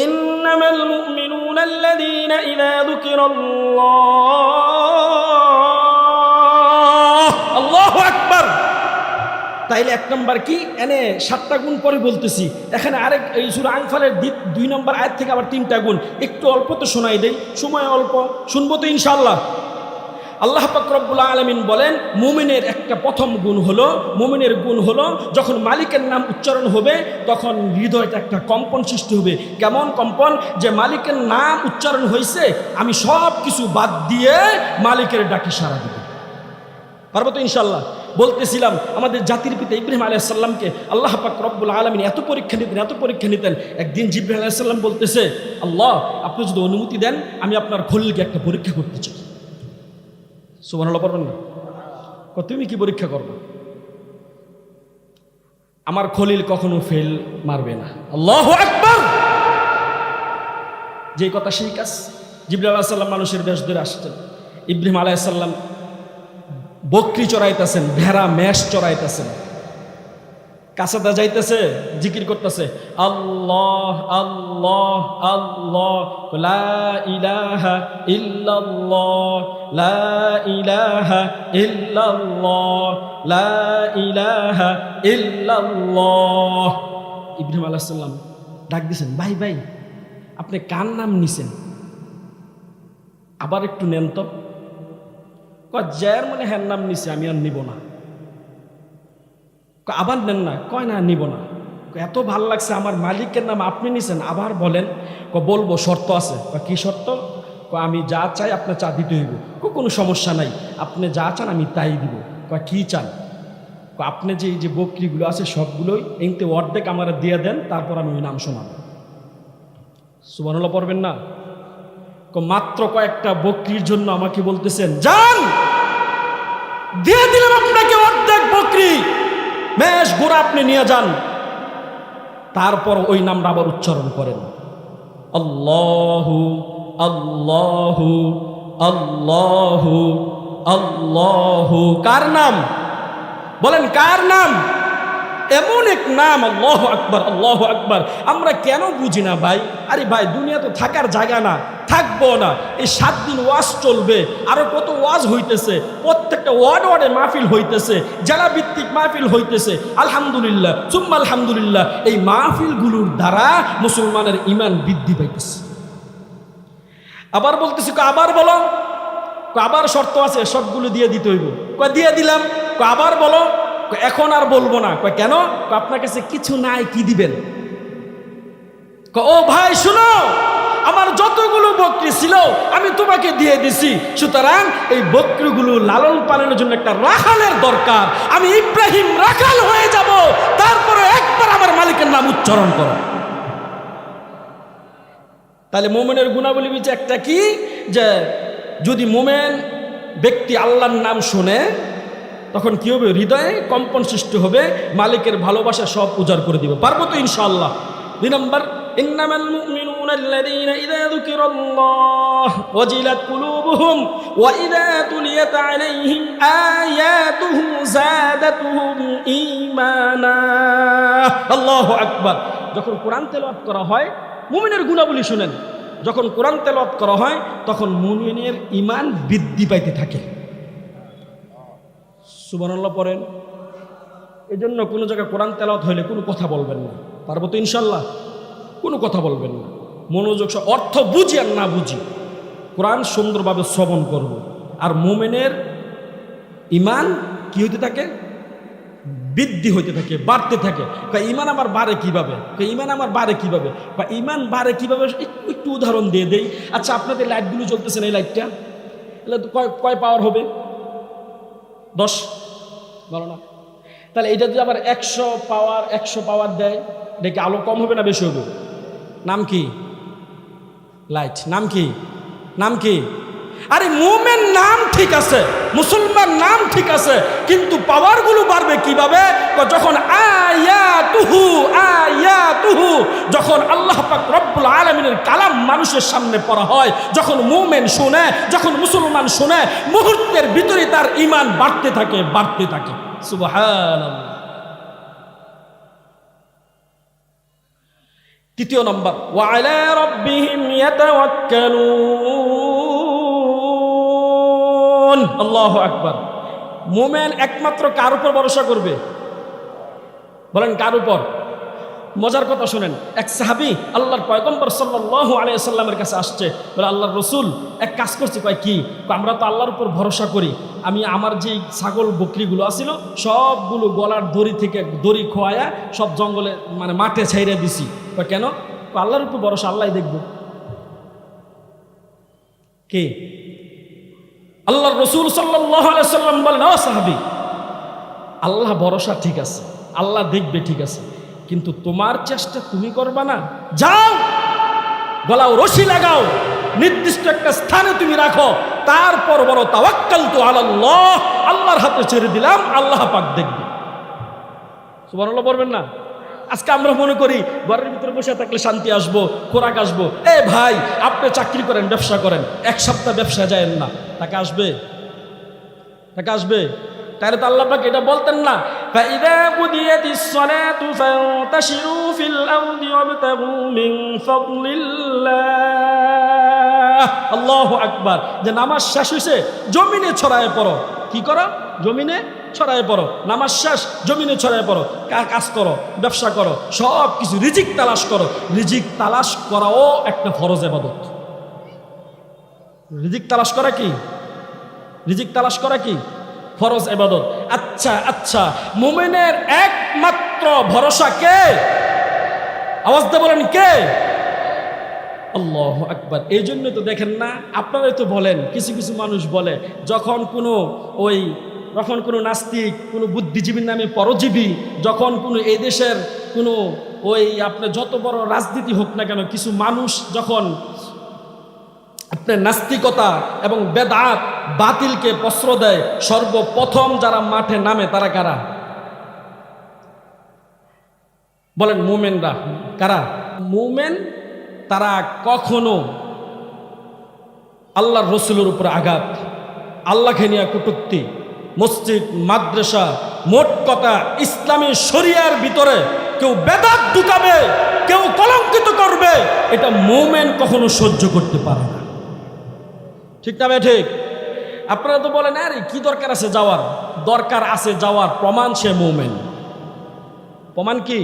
[SPEAKER 1] ইন্নামাল মুমিনুনা আল্লাযীনা ইযা যুকিরাল্লাহ, আল্লাহু আকবার। তাইলে এক নম্বর কি, এনে 7টা গুণ পরে বলতেছি, এখানে আরেক এই সূরা আনফালের 2 নম্বর আয়াত থেকে আবার 3টা গুণ, একটু অল্প তো শোনাই দেই, সময় অল্প, শুনবো তো ইনশাআল্লাহ। আল্লাহ পাক রব্বুল আলামিন বলেন মুমিনের একটা প্রথম গুণ হলো, মুমিনের গুণ হলো যখন মালিকের নাম উচ্চারণ হবে তখন হৃদয়তে একটা কম্পন সৃষ্টি হবে। কেমন কম্পন? যে মালিকের নাম উচ্চারণ হয়েছে, আমি সব কিছু বাদ দিয়ে মালিকের ডাকি সাড়া দিব। পারবো তো ইনশাআল্লাহ? বলতেছিলাম আমাদের জাতির পিতা ইব্রাহিম আলাইহিস সালামকে আল্লাহ পাক রব্বুল আলামিন এত পরীক্ষা নিতেন, এত পরীক্ষা নিতেন। একদিন জিবরাইল আলাইহিস সালাম বলতেছে, আল্লাহ আপনি যদি অনুমতি দেন আমি আপনার খলিলকে একটা পরীক্ষা করতে চাই। সুবহানাল্লাহ পড়বেন না? তুমি কি পরীক্ষা করবে? আমার খলিল কখনো ফেল মারবে না। আল্লাহু আকবার। যে কথা সেই কাজ। জিবরাইল আলাইহিস সালাম মানুষের বেশ ধরে আসছেন, ইব্রাহিম আলাইহিস সালাম বকরি চড়াইতেছেন, ভেড়া মেষ চড়াইতেছেন, কাছাদা যাইতেছে, জিকির করতেছে আল্লাহ আল্লাহ আল্লাহ, লা ইলাহা ইল্লাল্লাহ, লা ইলাহা ইল্লাল্লাহ, লা ইলাহা ইল্লাল্লাহ। ইব্রাহিম আলাইহিস সালাম ডাক দিয়েছেন, ভাই ভাই আপনি কার নাম নিছেন? আবার একটু নেন তো। যার মনে হ্যার নাম নিছে, আমি আর নিব না। আবার নেন না, কয় না নিব না। এত ভাল লাগছে, আমার মালিকের নাম আপনি নিছেন, আবার বলেন। বলবো, শর্ত আছে। কি শর্ত? আমি যা চাই আপনার চা দিতে হইব। কোনো সমস্যা নাই, আপনি যা চান আমি তাই দিব। কি চান? আপনি যে এই যে বকরিগুলো আছে সবগুলোই এনতে অর্ধেক আমার দিয়ে দেন, তারপর আমি ওই নাম শোনাবো। সুবহানাল্লাহ পড়বেন না? মাত্র কয়েকটা বকরির জন্য আমাকে বলতেছেন যান, দিয়ে দিলাম আপনাকে অর্ধেক বকরি, মেষ ঘোড়া আপনি নিয়ে যান, তারপর ওই নামটা আবার উচ্চারণ করেন, আল্লাহু আল্লাহু আল্লাহু আল্লাহু। কার নাম? বলেন কার নাম? এমন এক নাম, আল্লাহু আকবার, আল্লাহু আকবার। আমরা কেন বুঝি না ভাই? আরে ভাই, দুনিয়া তো থাকার জায়গা না, থাকবো না। এই 7 দিন ওয়াজ চলবে, আরো কত ওয়াজ হইতেছে, প্রত্যেকটা ওয়ার্ডে ওয়ার্ডে মাহফিল হইতেছে, জেলা ভিত্তিক মাহফিল হইতেছে। আলহামদুলিল্লাহ, সুম্মা আলহামদুলিল্লাহ। এই মাহফিলগুলোর দ্বারা মুসলমানের ঈমান বৃদ্ধি পাইতেছে। আবার বলতেছি, আবার বলো। আবার শর্ত আছে, সবগুলো দিয়ে দিতে হইব। দিয়ে দিলাম। আবার বলো। এখন আর বলবো না। কেন? আপনার কাছে কিছু নাই, কি দিবেন? ও ভাই শুনো, আমার যতগুলো বকরি ছিল আমি তোমাকে দিয়ে দিছি, সুতরাং এই বকরিগুলো লালন পালনের জন্য একটা রাখালের দরকার। আমি ইব্রাহিম রাখাল হয়ে যাব, তারপরে একবার আমার মালিকের নাম উচ্চারণ করো। তাহলে মোমেনের গুণাবলী হচ্ছে একটা কি, যে যদি মোমেন ব্যক্তি আল্লাহর নাম শুনে, তখন কি হবে? হৃদয়ে কম্পন সৃষ্টি হবে, মালিকের ভালোবাসা সব উজাড় করে দিবে। পারবো তো ইনশাআল্লাহ। 2 নম্বর, ইন্নামাল মুমিনুনা আল্লাযীনা ইযা যুকিরাল্লাহ ওয়াজিলাত কুলুবুহুম ওয়া ইযা তুলিয়াত আলাইহিম আয়াতুহু যাদাতুহুম ঈমানা। আল্লাহু আকবার। যখন কোরআন তেলাওয়াত করা হয়, মুমিনের গুণাবলী শুনেন, যখন কোরআন তেলাওয়াত করা হয় তখন মুমিনের ঈমান বৃদ্ধি পাইতে থাকে। সুবহানাল্লাহ পড়েন। এজন্য কোনো জায়গায় কোরআন তেলাওয়াত হইলে কোনো কথা বলবেন না। পারবো তো ইনশাল্লাহ? কোনো কথা বলবেন না, মনোযোগ সহ অর্থ বুঝি আর না বুঝি কোরআন সুন্দরভাবে শ্রবণ করব। আর মুমিনের ঈমান কি হইতে থাকে? বৃদ্ধি হইতে থাকে, বাড়তে থাকে। ঈমান আমার বাড়ে কিভাবে? ঈমান আমার বাড়ে কিভাবে? ঈমান বাড়ে কিভাবে? একটু উদাহরণ দিয়ে দেই। আচ্ছা, আপনাদের লাইটগুলো জ্বলতেছেন, এই লাইটটা কয় পাওয়ার হবে? 10, বলো না? তাহলে এটা যদি আবার 100 পাওয়ার দেয়, দেখে আলো কম হবে না বেশি হবে? নাম কি? লাইট। নাম কি? নাম কি? আরে মুমিন নাম ঠিক আছে, মুসলমান নাম ঠিক আছে, কিন্তু পাওয়ারগুলো বাড়বে কিভাবে? যখন আয়াতুহু যখন আল্লাহ পাক রব্বুল আলামিনের কালাম মানুষের সামনে পড়া হয়, যখন মুমিন শুনে, যখন মুসলমান শুনে, মুহূর্তের ভিতরে তার ঈমান বাড়তে থাকে, বাড়তে থাকে। সুবহানাল্লাহ। 3 নম্বর, ওয়া আলা রাব্বিহিম ইয়াতাওয়াক্কালুন। আল্লাহু আকবার। মুমিন একমাত্র কার উপর ভরসা করবে? বলেন কার উপর? মজার কথা শুনেন, এক সাহাবী আল্লাহর পয়গম্বর সাল্লাল্লাহু আলাইহি ওয়াসাল্লামের কাছে আসছে, বলে আল্লাহর রাসূল এক কাজ করছি। কি? আমরা তো আল্লাহর উপর ভরসা করি, আমি আমার যে ছাগল বকরিগুলো আছিল সবগুলো গলার দড়ি থেকে দড়ি খোয়ায়া সব জঙ্গলে মানে মাঠে ছাইড়ে দিছি। কেন? আল্লাহর উপর ভরসা, আল্লাহ দেখব। কে? আল্লাহর রাসূল সাল্লাল্লাহু আলাইহি ওয়াসাল্লাম বলেন, ও সাহাবী, আল্লাহ ভরসা ঠিক আছে, আল্লাহ দেখবে ঠিক আছে, কিন্তু তোমার চেষ্টা তুমি করবা না। যাও, গলাও রশি লাগাও, নির্দিষ্ট একটা স্থানে তুমি রাখো, তারপর বলো তাওয়াক্কালতু আলাল্লাহ, আল্লাহর হাতে ছেড়ে দিলাম, আল্লাহ পাক দেখবে। সুবহানাল্লাহ বলবেন না? আজকে আমরা মনে করি ঘরের ভিতরে বসে থাকলে শান্তি আসবো, খোরাক আসবো। এ ভাই, আপনি চাকরি করেন, ব্যবসা করেন, 1 সপ্তাহ ব্যবসা যায়েন না, টাকা আসবে? টাকা আসবে? তাহলে তো আল্লাহ পাক এটা বলতেন না, ফাইদা কুদিয়াতিস সালাতু ফান্তাশিরু ফিল আরদি ওয়াবতাগু মিন ফাদলিল্লাহ। আল্লাহু আকবার। যে নামাজ শেষ হইছে, জমিনে ছড়ায় পড়ো। কি করো? জমিনে ছড়ায় পড়ো। নামাজ শেষ, জমিনে ছড়ায় পড়ো, কাজ করো, ব্যবসা করো, সব কিছু রিজিক তালাশ করো। রিজিক তালাশ করাও একটা ফরজ ইবাদত। রিজিক তালাশ করা কি? রিজিক তালাশ করা কি? ফরজ ইবাদত। আচ্ছা, মুমিনের একমাত্র ভরসা কে? আওয়াজ দিয়ে বলেন কে? আল্লাহু আকবার। এই জন্য তো দেখেন না, আপনারাই তো বলেন, কিছু কিছু মানুষ বলে, যখন কোনো নাস্তিক, কোনো বুদ্ধিজীবীর নামে পরজীবী, যখন কোনো এই দেশের কোনো আপনার যত বড় রাজনীতি হোক না কেন, কিছু মানুষ যখন আপনার নাস্তিকতা এবং বেদাত বাতিলকে প্রশ্রয় দেয়, সর্বপ্রথম যারা মাঠে নামে তারা কারা? বলেন মুমিনরা। কারা? মুমিন। তারা কখনো আল্লাহর রাসূলের উপর আঘাত, আল্লাহকে নিয়ে কটূক্তি, মসজিদ মাদ্রাসা মোট কথা ইসলামী শরিয়ার ভিতরে কেউ বেদাত ঢুকাবে, কেউ কলঙ্কিত করবে, এটা মুমিন কখনো সহ্য করতে পারে না। ঠিক না ভাই? ঠিক। আপনারা তো বলেন আরে কি দরকার আছে যাওয়ার, দরকার আছে যাওয়ার, প্রমাণ সে মুমিন। প্রমাণ কি?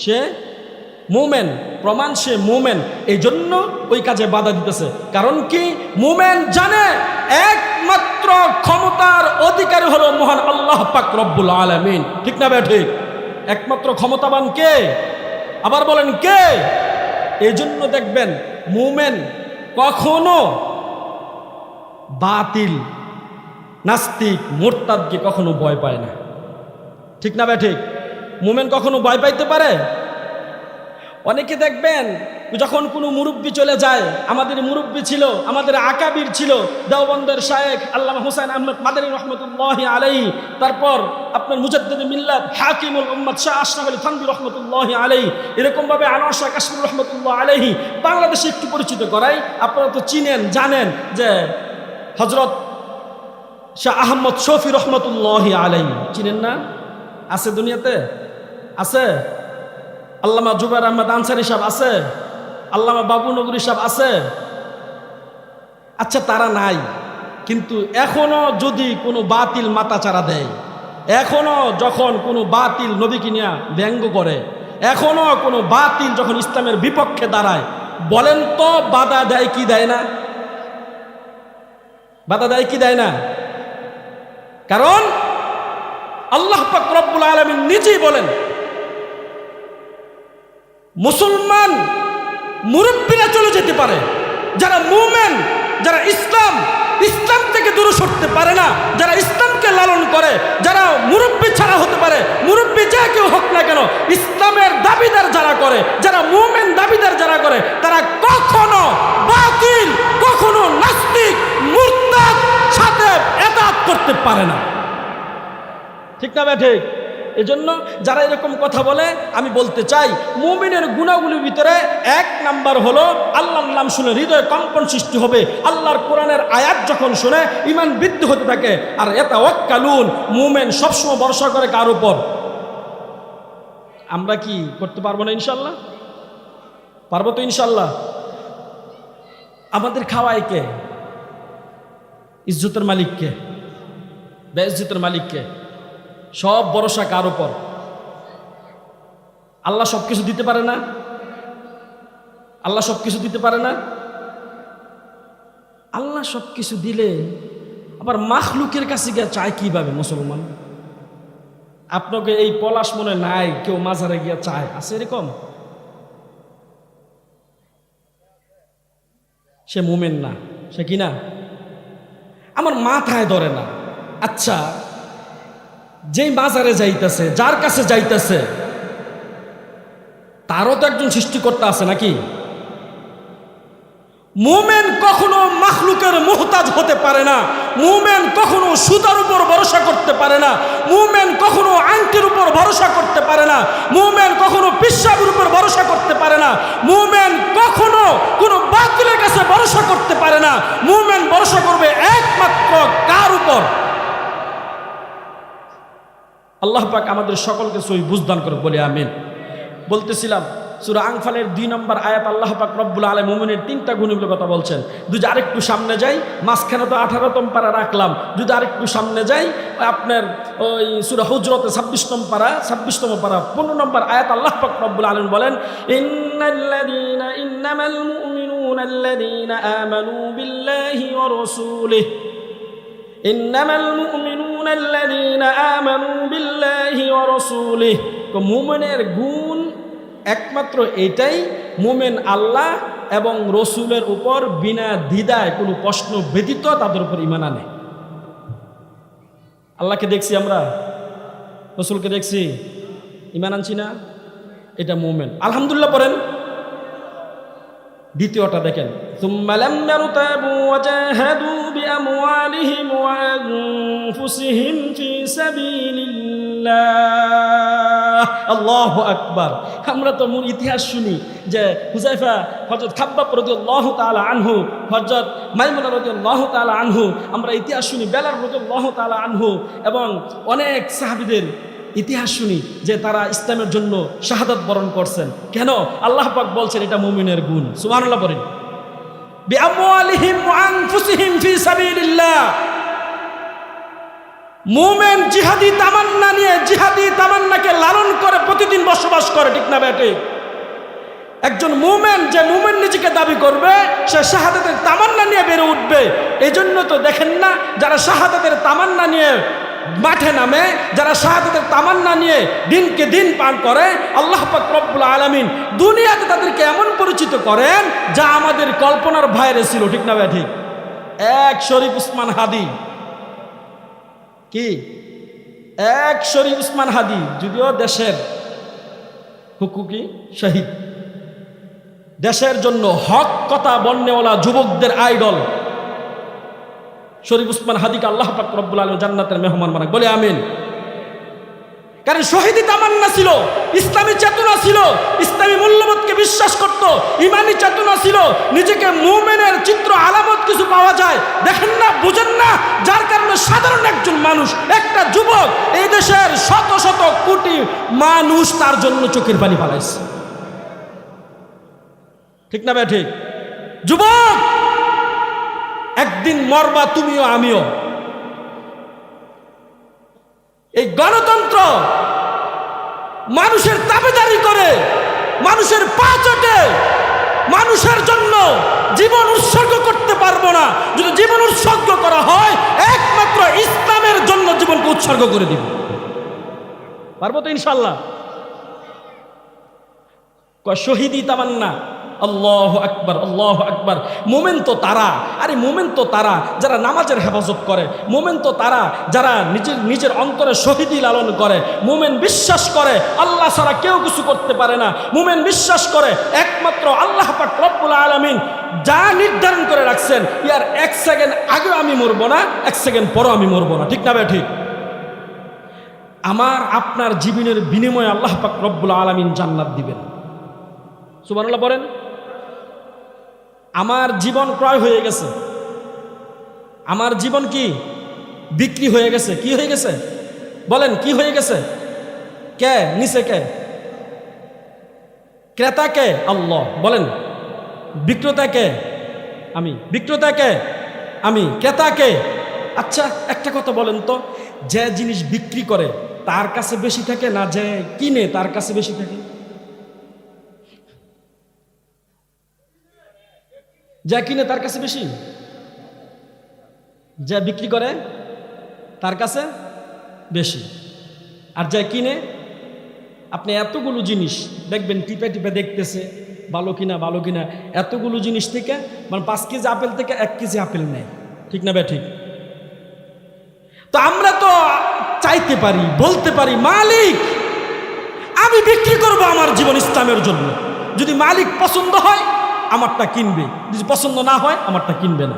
[SPEAKER 1] সে মুমিন, প্রমাণ সে মুমিন। এই জন্য ওই কাজে বাধা দিতেছে। কারণ কি? মুমিন জানে একমাত্র ক্ষমতার অধিকারী হলো মহান আল্লাহ পাক রব্বুল আলামিন। ঠিক না ভাই? ঠিক। একমাত্র ক্ষমতাবান কে? আবার বলেন কে? এই জন্য দেখবেন মুমিন কখনো বাতিল, নাস্তিক, মুরতাদকে কখনো ভয় পায় না। ঠিক না ভাই? ঠিক। মুমিন কখনো ভয় পাইতে পারে? অনেকে দেখবেন যখন কোনো মুরব্বী চলে যায়, আমাদের মুরব্বী ছিল, আমাদের আকাবির ছিল দেওবন্দের শায়েখ আল্লামা হুসাইন আহমদ মাদানী রহমতুল্লাহি আলাইহি, তারপর আপনার মুজাদ্দিদ মিল্লাত হাকিমুল উম্মাত শাহ আশরাফ আলী থানভী রহমতুল্লাহি আলাইহি, এরকমভাবে আনোয়ার শাহ কাশ্মীর রহমতুল্লাহ আলাইহি। বাংলাদেশে একটু পরিচিত করাই, আপনারা তো চিনেন জানেন যে হজরত শাহ আহমদ শফি রহমতুল্লাহি আলাইহি, চিনেন না? আছে দুনিয়াতে? আছে। আল্লামা জুবাইর আহমদ আনসারী সাহেব আছে, আল্লামা বাবু নগরী সাহেব আছে। আচ্ছা, তারা নাই, কিন্তু এখনো যদি কোনো বাতিল মাথাচাড়া দেয়, এখনো যখন কোনো বাতিল নবীকে নিয়ে ব্যঙ্গ করে, এখনো কোনো বাতিল যখন ইসলামের বিপক্ষে দাঁড়ায়, বলেন তো বাধা দেয় কি দেয় না? বাধা দেয় কি দেয় না? কারণ আল্লাহ পাক রব্বুল আলামিন নিজেই বলেন, মুসলমান মুরব্বীরা চলে যেতে পারে, যারা মুমিন, যারা ইসলাম থেকে দূরে সরতে পারে না, যারা ইসলামকে লালন করে, যারা মুরব্বী ছাড়া হতে পারে, মুরব্বী যে কেউ হোক না কেন, ইসলামের দাবিদার যারা করে, যারা মুমিন দাবিদার যারা করে, তারা কখনো বাতিল, কখনো নাস্তিক, মুরতাদ সাথে এতাত করতে পারে না। ঠিক না ভাই? ঠিক। এজন্য যারা এরকম কথা বলে, আমি বলতে চাই মুমিনের গুণাগুলির ভিতরে এক নাম্বার হলো আল্লাহর নাম শুনে হৃদয়ে কম্পন সৃষ্টি হবে, আল্লাহর কোরআনের আয়াত যখন শুনে ঈমান বৃদ্ধি হতে থাকে। আর ইয়াতাওয়াক্কালুন, মুমিন সবসময় ভরসা করে কার উপর? আমরা কি করতে পারবো না ইনশাল্লাহ? পারবো তো ইনশাল্লাহ। আমাদের খাওয়ায় কে? ইজ্জতের মালিককে, বেইজ্জতের মালিককে। সব ভরসা কার উপর? আল্লাহ সব কিছু দিতে পারে না? আল্লাহ সব কিছু দিতে পারে না? আল্লাহ সব কিছু দিলে আবার মাখলুকের কাছে গিয়ে চায় কিভাবে মুসলমান? আপনাকে এই পলাশ মনে নাই কেউ মাজারে গিয়া চায়? আছে এরকম? সে মুমিন না, সে কি না? আমার মাথায় ধরে না। আচ্ছা, যেই বাজারে যাইতেছে, যার কাছে যাইতেছে, তারও তো একজন সৃষ্টিকর্তা আছে নাকি? মুমিন কখনো মাখলুকের মুহতাজ হতে পারে না। মুমিন কখনো সুতার উপর ভরসা করতে পারে না। মুমিন কখনো আংটির উপর ভরসা করতে পারে না। মুমিন কখনো পিশাবের উপর ভরসা করতে পারে না। মুমিন কখনো কোনো বাতিলের কাছে ভরসা করতে পারে না। মুমিন ভরসা করবে একমাত্র কার উপর? আল্লাহ পাক আমাদের সকলকে সহি বুঝদান করে বলে আমিন। বলতেছিলাম সূরা আনফালের 2 নম্বর আয়াত আল্লাহ পাক রব্বুল আলামিন মুমিনের 3টা গুণের কথা বলছেন। যদি আরেকটু সামনে যাই, মাঝখানে তো 18তম পারা রাখলাম, যদি আরেকটু সামনে যাই আপনার ওই সূরা হুজরাতে 26তম পারা 15 নম্বর আয়াত আল্লাহ পাক রব্বুল আলামিন বলেন, ইন্নামাল মুমিনুনা আল্লাযীনা আমানু বিল্লাহি ওয়া রাসূলিহি ইন্নামাল মুমিনুনা আল্লাযীনা আমানু বিল্লাহি ওয়া রাসূলিহি। তো মুমিনের গুণ একমাত্র এটাই, মুমিন আল্লাহ এবং রসুলের উপর বিনা দ্বিধায় কোনো প্রশ্ন ব্যতীত তাদের উপর ঈমান আনে। আল্লাহকে দেখছি আমরা, রসুলকে দেখছি, ঈমান আনছি না? এটা মুমিন। আলহামদুলিল্লাহ পড়েন। দ্বিতীয়টা দেখেন, সুম্মা লাম ইয়ারতাবু ওয়া জাহাদু বিআমওয়ালিহিম ওয়া আনফুসিহিম ফি সাবিলিল্লাহ আল্লাহু আকবার। আমরা তো মূল ইতিহাস শুনি যে হুযায়ফা, হযরত খাব্বাব রাদিয়াল্লাহু তাআলা আনহু, হযরত মাইমুনা রাদিয়াল্লাহু তাআলা আনহু, আমরা ইতিহাস শুনি বেলাল রাদিয়াল্লাহু তাআলা আনহু এবং অনেক সাহাবীদের ইতিহাস শুনি যে তারা ইসলামের জন্য শাহাদাত বরণ করছেন। কেন? আল্লাহ পাক বলছেন এটা মুমিনের গুণ। সুবহানাল্লাহ বলেন। বিআমওয়ালিহিম ওয়া আনফুসিহিম ফি সাবিলিল্লাহ। মুমিন জিহাদি তামান্না নিয়ে, জিহাদি তামান্নাকে লালন করে প্রতিদিন বসবাস করে, ঠিক না বেটে? একজন মুমিন, যে মুমিন নিজেকে দাবি করবে, সে শাহাদাতের তামান্না নিয়ে বেড়ে উঠবে। এই জন্য তো দেখেন না, যারা শাহাদাতের তামান্না নিয়ে মাঠে নামে, যারা শাহাদাতের তামান্না নিয়ে দিনকে দিন পান করে, আল্লাহ পাক রব্বুল আলামিন দুনিয়াতে তাদেরকে এমন পরিচিত করেন যা আমাদের কল্পনার বাইরে ছিল, ঠিক না ঠিক? এক শরীফ উসমান হাদি, কি এক শরীফ উসমান হাদি, যদিও দেশের হুকুকি শহীদ, দেশের জন্য হক কথা বলনেওয়ালা যুবকদের আইডল শরীফ উসমান হাদিকে আল্লাহ পাক রব্বুল আলামিন জান্নাতের মেহমান বানাক, বলে আমিন। কারণ শহীদি তামান্না ছিল, ইসলামী চেতনা ছিল, ইসলামী মূল্যবোধকে বিশ্বাস করত, ইমানি চেতনা ছিল, নিজেকে মুমিনের চিত্র আলামত কিছু পাওয়া যায়, দেখেন না, বুঝেন না, যার কারণে সাধারণ একজন মানুষ, একটা যুবক, এই দেশের শত শত কোটি মানুষ তার জন্য চোখের পানি ফেলাইছে, ঠিক না ভাই? ঠিক। যুবক, একদিন মরবা তুমিও আমিও। এই গণতন্ত্র মানুষের দাবিদারি করে, মানুষের পা চটে, মানুষের জন্য জীবন উৎসর্গ করতে পারবো না। যদি জীবন উৎসর্গ করা হয়, একমাত্র ইসলামের জন্য জীবনকে উৎসর্গ করে দিব। পারবো তো ইনশাল্লাহ? শহীদি তামান্না। আল্লাহু আকবার, আল্লাহু আকবার। মোমেন তো তারা, আরে মোমেন তো তারা যারা নামাজের হেফাজত করে, মোমেন তো তারা যারা নিজের অন্তরে শহীদি লালন করে। মোমেন বিশ্বাস করে আল্লাহ ছাড়া কেউ কিছু করতে পারে না। মোমেন বিশ্বাস করে একমাত্র আল্লাহ পাক রব্বুল আলামিন যা নির্ধারণ করে রাখছেন, ইয়ার এক সেকেন্ড আগেও আমি মরবো না, এক সেকেন্ড পরও আমি মরবো না, ঠিক না ভাই? ঠিক। আমার আপনার জীবনের বিনিময়ে আল্লাহ পাক রব্বুল আলামিন জান্নাত দিবেন। সুবহানাল্লাহ বলেন। আমার জীবন ক্রয় হয়ে গেছে, আমার জীবন কি বিক্রি হয়ে গেছে? কি হয়ে গেছে বলেন? কি হয়ে গেছে? কে নিচে? কে ক্রেতা? কে? আল্লাহ। বলেন বিক্রেতা কে? আমি। বিক্রেতা কে? আমি। ক্রেতা কে? আচ্ছা একটা কথা বলেন তো, যে জিনিস বিক্রি করে তার কাছে বেশি থাকে না যে কিনে তার কাছে বেশি থাকে? যা কিনে তার কাছে বেশি, যা বিক্রি করে তার কাছে বেশি। আর যা কিনে, আপনি এতগুলো জিনিস দেখবেন, টিপে টিপে দেখতেছে ভালো কিনা ভালো কিনা, এতগুলো জিনিস থেকে মানে 5 কেজি আপেল থেকে 1 কেজি আপেল নেয়, ঠিক না ভাই? ঠিক। তো আমরা তো চাইতে পারি, বলতে পারি, মালিক আমি বিক্রি করব আমার জীবন ইসলামের জন্য। যদি মালিক পছন্দ হয় আমারটা কিনবে, যদি পছন্দ না হয় আমারটা কিনবে না।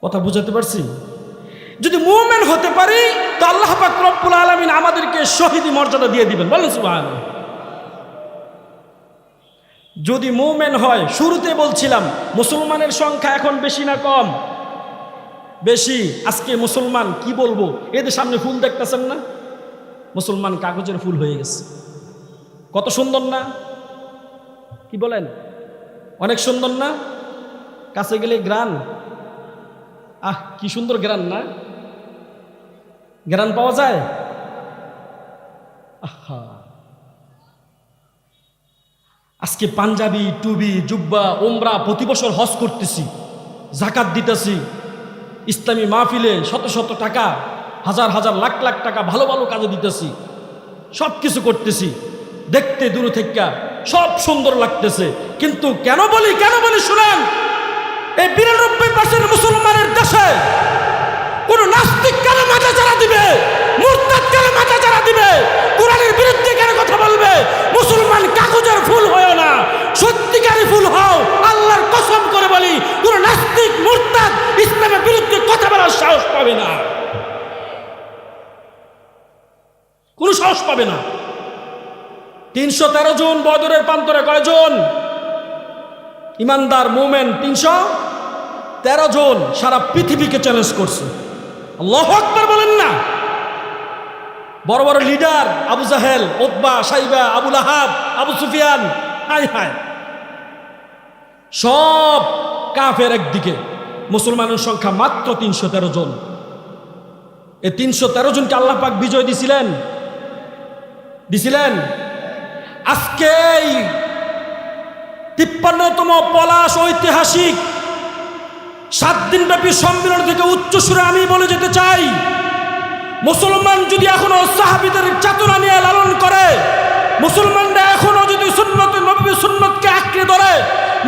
[SPEAKER 1] কথা বুঝাতে পারছি? যদি মুমিন হতে পারি তো আল্লাহ পাক রব্বুল আলামিন আমাদেরকে শহীদি মর্যাদা দিয়ে দিবেন, বলেন সুবহানাল্লাহ। যদি মুমিন হয়, শুরুতে বলছিলাম মুসলমানের সংখ্যা এখন বেশি না কম? বেশি। আজকে মুসলমান কি বলবো, এদের সামনে ফুল দেখতেছেন না? মুসলমান কাগজের ফুল হয়ে গেছে। কত সুন্দর না? কি বলেন? অনেক সুন্দর না? কাছে গেলে গ্রান, আহ কি সুন্দর গ্রান না? গ্রান পাওয়া যায়। আহা, আজকে পাঞ্জাবি, টুবি, জুব্বা, ওমরা, প্রতি বছর হজ করতেছি, যাকাত দিতেছি, ইসলামী মাহফিলে শত শত টাকা, হাজার হাজার লাখ লাখ টাকা ভালো ভালো কাজে দিতেছি, সব কিছু করতেছি, দেখতে দূর থেকে সব সুন্দর লাগতেছে। কিন্তু কেন বলি শুনেন, এই 92% মুসলমানের দেশে কোন নাস্তিক কেন মাথা চারা দিবে? মুরতাদ কেন মাথা চারা দিবে? কোরআনের বিরুদ্ধে কেন কথা বলবে? মুসলমান কাগজের ফুল হয় না, সত্যিকারী ফুল হও। আল্লাহর কসম করে বলি, কোন নাস্তিক মুরতাদ ইসলামের বিরুদ্ধে কথা বলার সাহস পাবে না। সাহস পাবে না। 313 জন বদরের প্রান্তরে কয়জন ইমানদার মুমিন? 313 জন সারা পৃথিবীকে চ্যালেঞ্জ করছে। আল্লাহু আকবার বলেন না। বড় বড় লিডার আবু জাহেল, উতবা, সাইবা, আবু লাহাব, আবু সুফিয়ান, হায় হায়, সব কাফের একদিকে, মুসলমানের সংখ্যা মাত্র 313 জন। এই 313 জনকে আল্লাহ পাক বিজয় দিছিলেন। আজকে 53তম পলাশ ঐতিহাসিক 7 দিনব্যাপী সম্মেলন থেকে উচ্চ সুরে আমি বলে যেতে চাই, মুসলমান যদি এখনো সাহাবীদের চেতনা নিয়ে লালন করে, মুসলমানরা এখনো যদি সুন্নতে নবী সুন্নতকে আঁকড়ে ধরে,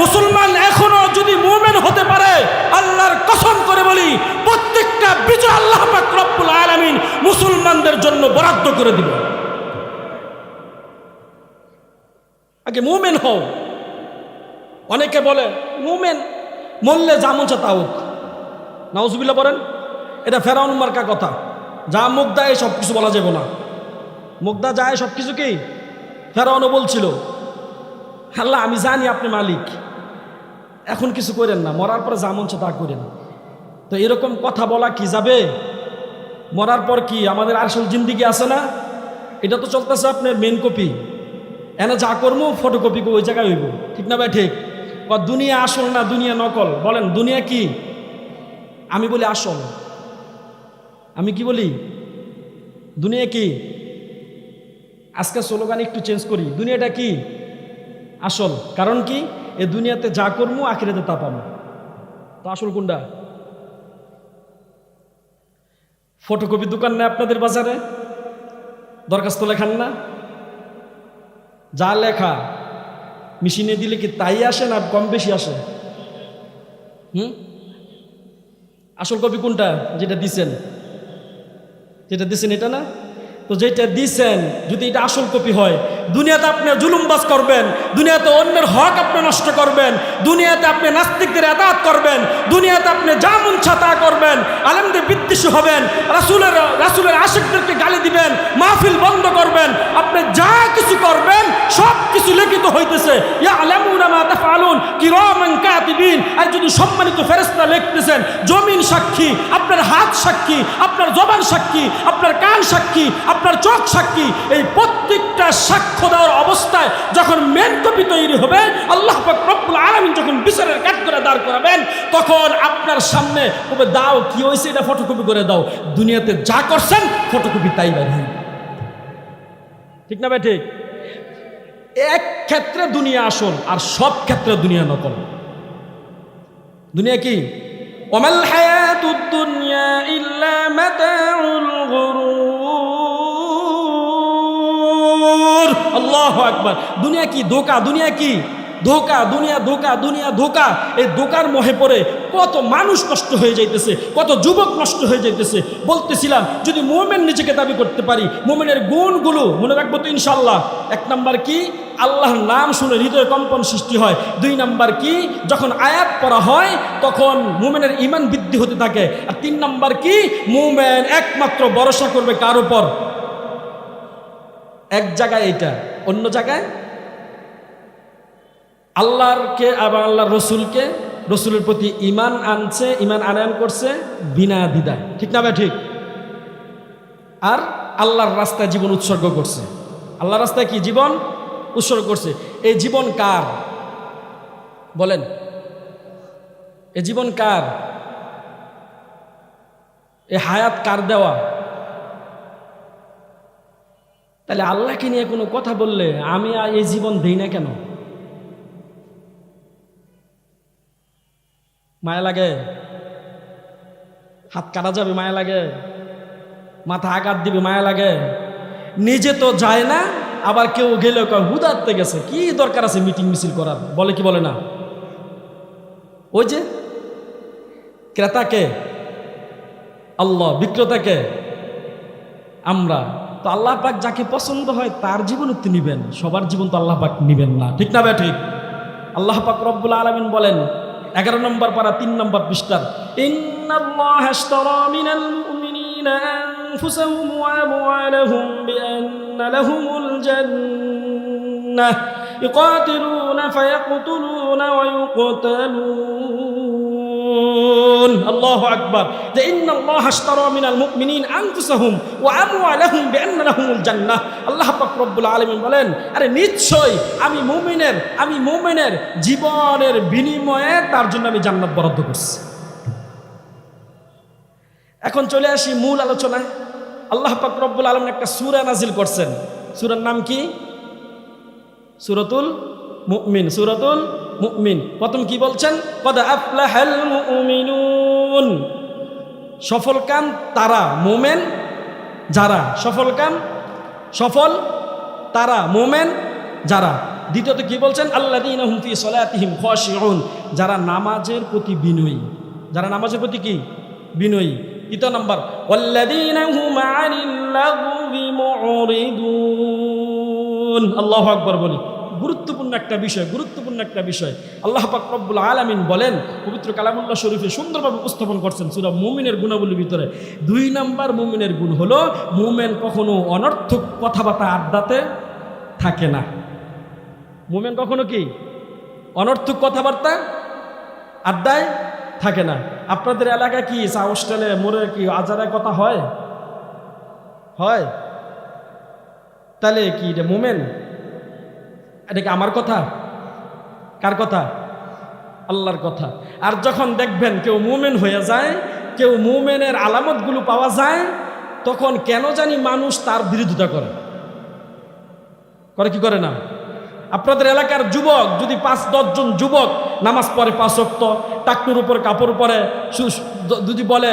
[SPEAKER 1] মুসলমান এখনো যদি মুমিন হতে পারে, আল্লাহর কসম করে বলি প্রত্যেকটা বিজয় আল্লাহ পাক রব্বুল আলামিন মুসলমানদের জন্য বরাদ্দ করে দিবে। আগে মুমিন হও। অনেকে বলে মুমিন মরলে যা মন চায় তা হোক, নাউজুবিল্লাহ বলেন। এটা ফেরাউন মার্কা কথা। যা মুখ দেয় সব কিছু বলা যাবে না, মুখ দা যায় সব কিছু। কি ফেরাউনও বলছিল, আল্লাহ আমি জানি আপনি মালিক, এখন কিছু করেন না, মরার পরে যা মন চায় তা করেন। তো এরকম কথা বলা কি যাবে? মরার পর কি আমাদের আসল জিন্দিগি আছে না? এটা তো চলতেছে আপনার মেন কপি, এনে যা করবো ফটোকপি ওই জায়গায় হইব, ঠিক না ভাই? ঠিক। দুনিয়া আসল না দুনিয়া নকল? বলেন দুনিয়া কি? আমি বলি আসল। আমি কি বলি? দুনিয়া কি? আজকে স্লোগান একটু চেঞ্জ করি, দুনিয়াটা কি? আসল। কারণ কি? এ দুনিয়াতে যা করবো আখিরাতে তা পাবো। তো আসল কোনটা? ফটোকপি দোকান নেই আপনাদের বাজারে? দরখাস্ত লেখান না? যা লেখা মেশিনে দিলে কি তাই আসে না কম বেশি আসে? আসল কপি কোনটা? যেটা দিছেন এটা না? তো যেটা দিছেন যদি এটা আসল কপি হয়, দুনিয়াতে আপনি জুলুমবাজ করবেন, দুনিয়াতে অন্যের হক আপনি নষ্ট করবেন, দুনিয়াতে আপনি নাস্তিকদের আতাত করবেন, দুনিয়াতে আপনি যা মন চায় তা করবেন, আলেমদের বিদ্বেষী হবেন, রাসূলের আশিকদেরকে গালি দিবেন, মাহফিল বন্ধ করবেন, আপনি যা কিছু করবেন সব কিছু লিখিত হইতেছে। ইয়ালামুনা মা তাফআলুন কিরামান কাতিবিন। আর যদি সম্মানিত ফেরেশতা লিখতেছেন, জমিন সাক্ষী, আপনার হাত সাক্ষী, আপনার জবান সাক্ষী, আপনার কান সাক্ষী, আপনার চোখ সাক্ষী। এই প্রত্যেকটা সাক্ষ্য দেওয়ার অবস্থায় যখন মেন কপি তৈরি হবে, আল্লাহ পাক রব্বুল আলামিন যখন বিচারের কাঠ করে দাঁড় করাবেন, তখন আপনার সামনে কবে দাও কি হয়েছে এটা ফটোকপি করে দাও। দুনিয়াতে যা করছেন ফটোকপি তাই বের হয়, ঠিক না ভাই? ঠিক। এক ক্ষেত্রে দুনিয়া আসল আর সব ক্ষেত্রে দুনিয়া নকল। দুনিয়া কি? ওয়ামাল হায়াতুদ দুনিয়া ইল্লা মাতাউল গুরুর। আল্লাহু আকবার। দুনিয়া কি? ধোঁকা। দুনিয়া কি? ধোঁকা। দুনিয়া ধোঁকা। এই ধোঁকার মোহে পড়ে কত মানুষ নষ্ট হয়ে যাইতেছে, কত যুবক নষ্ট হয়ে যাইতেছে। বলতেছিলাম যদি মুমিন নিজেকে দাবি করতে পারি, মুমিনের গুণগুলো মনে রাখবো তো ইনশাআল্লাহ। 1 নাম্বার কি? আল্লাহর নাম শুনে হৃদয়ে কম্পন সৃষ্টি হয়। 2 নাম্বার কি? যখন আয়াত পড়া হয় তখন মুমিনের ঈমান বৃদ্ধি হতে থাকে। আর 3 নাম্বার কি? মুমিন একমাত্র ভরসা করবে কার উপর? এক জায়গায় এটা, অন্য জায়গায় আল্লাহকে আবার আল্লাহর রসুলকে, রসুলের প্রতি ঈমান আনছে, ঈমান আনয়ন করছে বিনা দ্বিধায়, ঠিক না ভাই? ঠিক। আর আল্লাহর রাস্তায় জীবন উৎসর্গ করছে। আল্লাহর রাস্তায় কি জীবন উৎসর্গ করছে? এই জীবন কার? বলেন, এই জীবন কার? এই হায়াত কার দেওয়া? তাহলে আল্লাহকে নিয়ে কোনো কথা বললে আমি এই জীবন দেই না কেন? মায়া লাগে? হাত কাটা যাবে মায়া লাগে? মাথা আঘাত দিবে মায়া লাগে? নিজে তো যায় না, আবার কেউ গেলেও কয় হুদাতে গেছে, কি দরকার আছে মিটিং মিছিল করার? বলে কি বলে না? ওই যে ক্রেতাকে আল্লাহ, বিক্রেতাকে আমরা। তো আল্লাহ পাক যাকে পছন্দ হয় তার জীবন তো নিবেন, সবার জীবন তো আল্লাহ পাক নিবেন না, ঠিক না ভাই? ঠিক। আল্লাহ পাক রব্বুল আলামিন বলেন 11 নম্বর পারা 3 নম্বর পৃষ্ঠার, ইন্নাল্লাহা আশতারা মিনাল মুমিনিনা আনফুসাহুম ওয়া আমওয়ালাহুম বিআন্না লাহুমুল জান্নাহ ইকাতিলুনা ফায়াকতুলুনা ওয়া ইউকতালুন। আল্লাহু আকবার। যে ইন্নাল্লাহা আশতারা মিনাল মুমিনিন আনফুসাহুম ওয়া আমওয়ালাহুম বিআন্না লাহুমুল জান্নাহ। আল্লাহ পাক রব্বুল আলামিন বলেন, আরে নিশ্চয় আমি মুমিনের জীবনের বিনিময়ে তার জন্য আমি জান্নাত বরাদ্দ করছি। এখন চলে আসি মূল আলোচনায়। আল্লাহ পাক রব্বুল আলামিন একটা সূরা নাজিল করছেন। সূরার নাম কি? সূরাতুল মুমিন। সূরাতুল মুমিন প্রথম কি বলছেন? কদ আফলাহাল মুমিনুন। সফলকাম তারা মুমিন যারা, সফল তারা মুমিন যারা। দ্বিতীয়ত কি বলছেন? আল্লাযীনা হুম ফি সলাতিহিম খাশিউন। যারা নামাজের প্রতি বিনয়ী, যারা নামাজের প্রতি কি বিনয়ী। তৃতীয় নাম্বার ওয়াল্লাযীনা হুম আনিল লাগবি মুরিদুন। আল্লাহু আকবার বলি। গুরুত্বপূর্ণ একটা বিষয় আল্লাহ পাক রব্বুল আলামিন বলেন পবিত্র কালামুল্লাহ শরীফে সুন্দরভাবে উপস্থাপন করছেন সূরা মুমিনের গুণাবলীর ভিতরে। 2 নাম্বার মুমিনের গুণ হলো মুমিন কখনো অনর্থক কথাবার্তা আড্ডাতে থাকে না। মুমিন কখনো কি অনর্থক কথাবার্তা আড্ডায় থাকে না। আপনাদের এলাকায় কি চা হোস্টেলে মোড়ে কি আজারায় কথা হয়? তাহলে কি এটা মুমিন? এটা কি আমার কথা? কার কথা? আল্লাহর কথা। আর যখন দেখবেন কেউ মুমিন হয়ে যায়, কেউ মুমিনের আলামতগুলো পাওয়া যায়, তখন কেন জানি মানুষ তার বিরোধিতা করে কি করে না? আপনাদের এলাকার যুবক যদি 5-10 জন যুবক নামাজ পড়ে 5 ওয়াক্ত, টাকনুর উপর কাপড় পরে, যদি বলে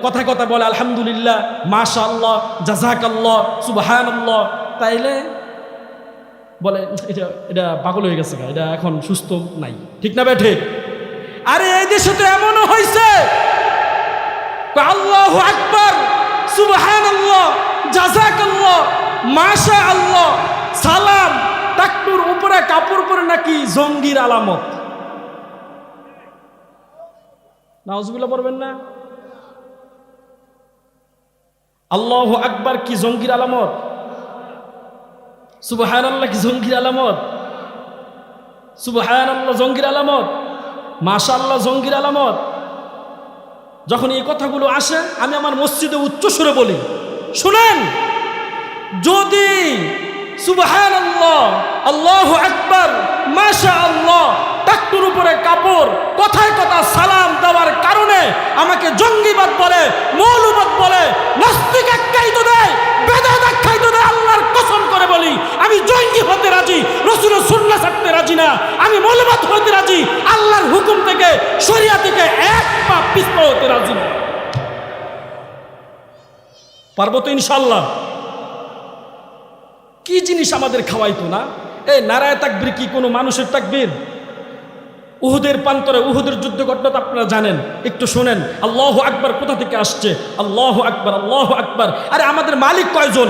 [SPEAKER 1] কথা বলে আলহামদুলিল্লাহ, মাশাআল্লাহ, জাযাকাল্লাহ, সুবহানাল্লাহ, তাইলে বলে এটা পাগল হয়ে গেছে, এটা এখন সুস্থ নাই। ঠিক না বে ঠিক? আরে এই দেশে তো এমনও হয়েছে আল্লাহু আকবার, সুবহানাল্লাহ, জাযাকাল্লাহ, মাশাআল্লাহ, সালাম, টাকনুর উপরে কাপড় পরে নাকি জঙ্গির আলামত। নাউজুবিল্লাহ পড়বেন না? আল্লাহু আকবার কি জঙ্গির আলামত? সুবহানাল্লাহ কি জঙ্গির আলামত? সুবহানাল্লাহ জঙ্গির আলামত, মাশাআল্লাহ জঙ্গির আলামত। যখন এই কথাগুলো আসে আমি আমার মসজিদে উচ্চ সুরে বলি, শুনেন, যদি সুবহানাল্লাহ, আল্লাহু আকবার, মাশাআল্লাহ, টাকনুর উপরে কাপড়, কথায় সালাম দেওয়ার কারণে আমাকে জঙ্গিবাদ বলে, মৌলবাদ বলে, নাস্তিক আখ্যায়িত দেয়, বেদাত আখ্যায়িত দেয়, আল্লাহর কসম করে বলি আমি জঙ্গি হতে রাজি, রাসূলের সুন্নাহ ছাড়তে রাজি না, আমি মৌলবাদ হতে রাজি, আল্লাহর হুকুম থেকে, শরিয়া থেকে এক পা পিছপা হতে রাজি না। পারবো তো ইনশাআল্লাহ? কি জিনিস আমাদের খাওয়াইতো না? এই নারায়ে তাকবীর কি কোনো মানুষের তাকবীর? উহুদের প্রান্তরে উহুদের যুদ্ধ ঘটনা আপনারা জানেন, একটু শোনেন। আল্লাহু আকবার কোথা থেকে আসছে? আল্লাহু আকবার, আল্লাহু আকবার। আরে আমাদের মালিক কয়জন?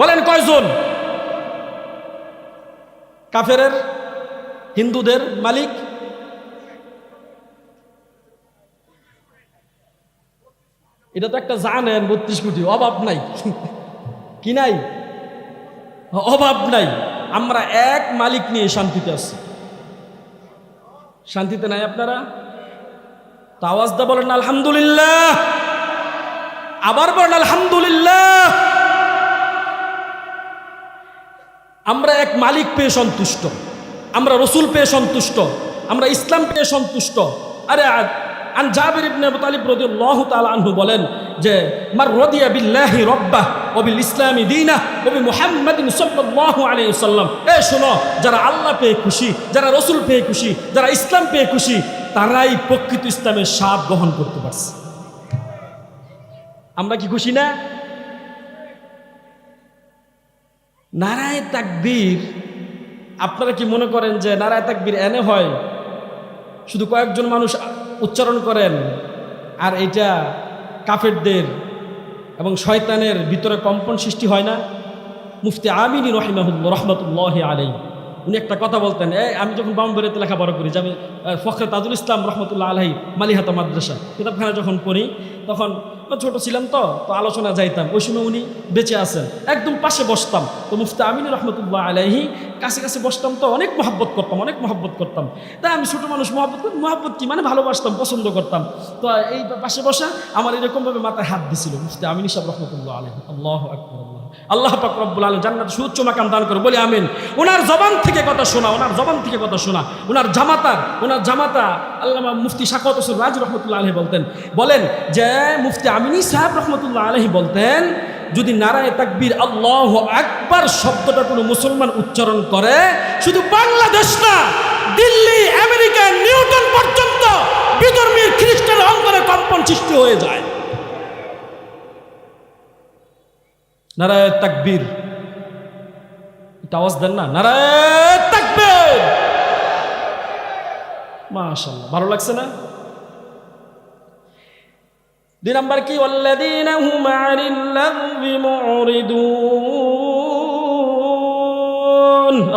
[SPEAKER 1] বলেন কয়জন? কাফেরের, হিন্দুদের মালিক? এটা তো একটা জানেন 32 কোটি, অভাব নাই। কি নাই? অভাব নাই। আমরা এক মালিক নিয়ে শান্তিতে আছি। শান্তিতে নাই আপনারা? তো আওয়াজ দা বলেন আলহামদুলিল্লাহ, আবার বলেন আলহামদুলিল্লাহ। আমরা এক মালিক পেয়ে সন্তুষ্ট, আমরা রসুল পেয়ে সন্তুষ্ট, আমরা ইসলাম পেয়ে সন্তুষ্ট। আরে আন জাবির ইবনে আবু তালিব রাদিয়াল্লাহু তাআলা আনহু বলেন যে মার রাদিয়া বিল্লাহি রাব্বাহ ওয়া বিল ইসলামি দীনাহ ওয়া বি মুহাম্মাদিন সাল্লাল্লাহু আলাইহি ওয়াসাল্লাম। শোনো, যারা আল্লাহ পেয়ে খুশি, যারা রসুল পেয়ে খুশি, যারা ইসলাম পেয়ে খুশি, তারাই প্রকৃত ইসলামের স্বাদ গ্রহণ করতে পারছে। আমরা কি খুশি না? নারায়ে তাকবীর, আপনারা কি মনে করেন যে নারায়ে তাকবীর এনে হয় শুধু কয়েকজন মানুষ উচ্চারণ করেন আর এটা কাফেরদের এবং শয়তানের ভিতরে কম্পন সৃষ্টি হয় না? মুফতি আমিনী রহমাতুল্লাহি আলাইহি উনি একটা কথা বলতেন। আমি যখন বামবেরিতে লেখাপড়া করি, যে আমি ফখরে তাজুল ইসলাম রহমতুল্লাহ আলাইহি মালিহাতা মাদ্রাসা কিতাবখানা যখন পড়ি, তখন ছোট ছিলাম তো আলোচনা যাইতাম, ওই সময় উনি বেঁচে আছেন, একদম পাশে বসতাম। তো মুফতি আমিন রহমতুল্লাহ আলাইহি কাছে কাছে বসতাম, তো অনেক মহব্বত করতাম। তাই আমি ছোট মানুষ, মহব্বত কি মানে ভালোবাসতাম, পছন্দ করতাম। তো এই পাশে বসা আমার এরকমভাবে মাথায় হাত দিছিল মুফতি আমিন সাহেব রহমতুল্লাহ আলাইহি। আল্লাহু আকবার, আল্লাহ পাক রব্বুল আলামিন জান্নাতে সুউচ্চ মাকাম দান করে, বলি আমিন। ওনার জবান থেকে কথা শোনা, ওনার জামাতা আল্লামা মুফতি শাখাওয়াত হোসেন রাজি রহমতুল্লাহ আলাইহি বলেন যে মুফতি আমিনী সাহেব রহমতুল্লাহ আলাইহি বলতেন, যদি নারায়ে তাকবীর আল্লাহু আকবার শব্দটা কোনো মুসলমান উচ্চারণ করে, শুধু বাংলাদেশ না, দিল্লি, আমেরিকা, নিউটন পর্যন্ত বিধর্মীর খ্রিস্টান অঙ্গনে কম্পন সৃষ্টি হয়ে যায়। নারায়ে তাকবীর, এটা আওয়াজ দেন না, নারায়ে তাকবীর। মাশাআল্লাহ, ভালো লাগছে না? 2 নাম্বার কি, ওয়াল্লাযীনা হুম আনিল লাগবি মুরিদুন।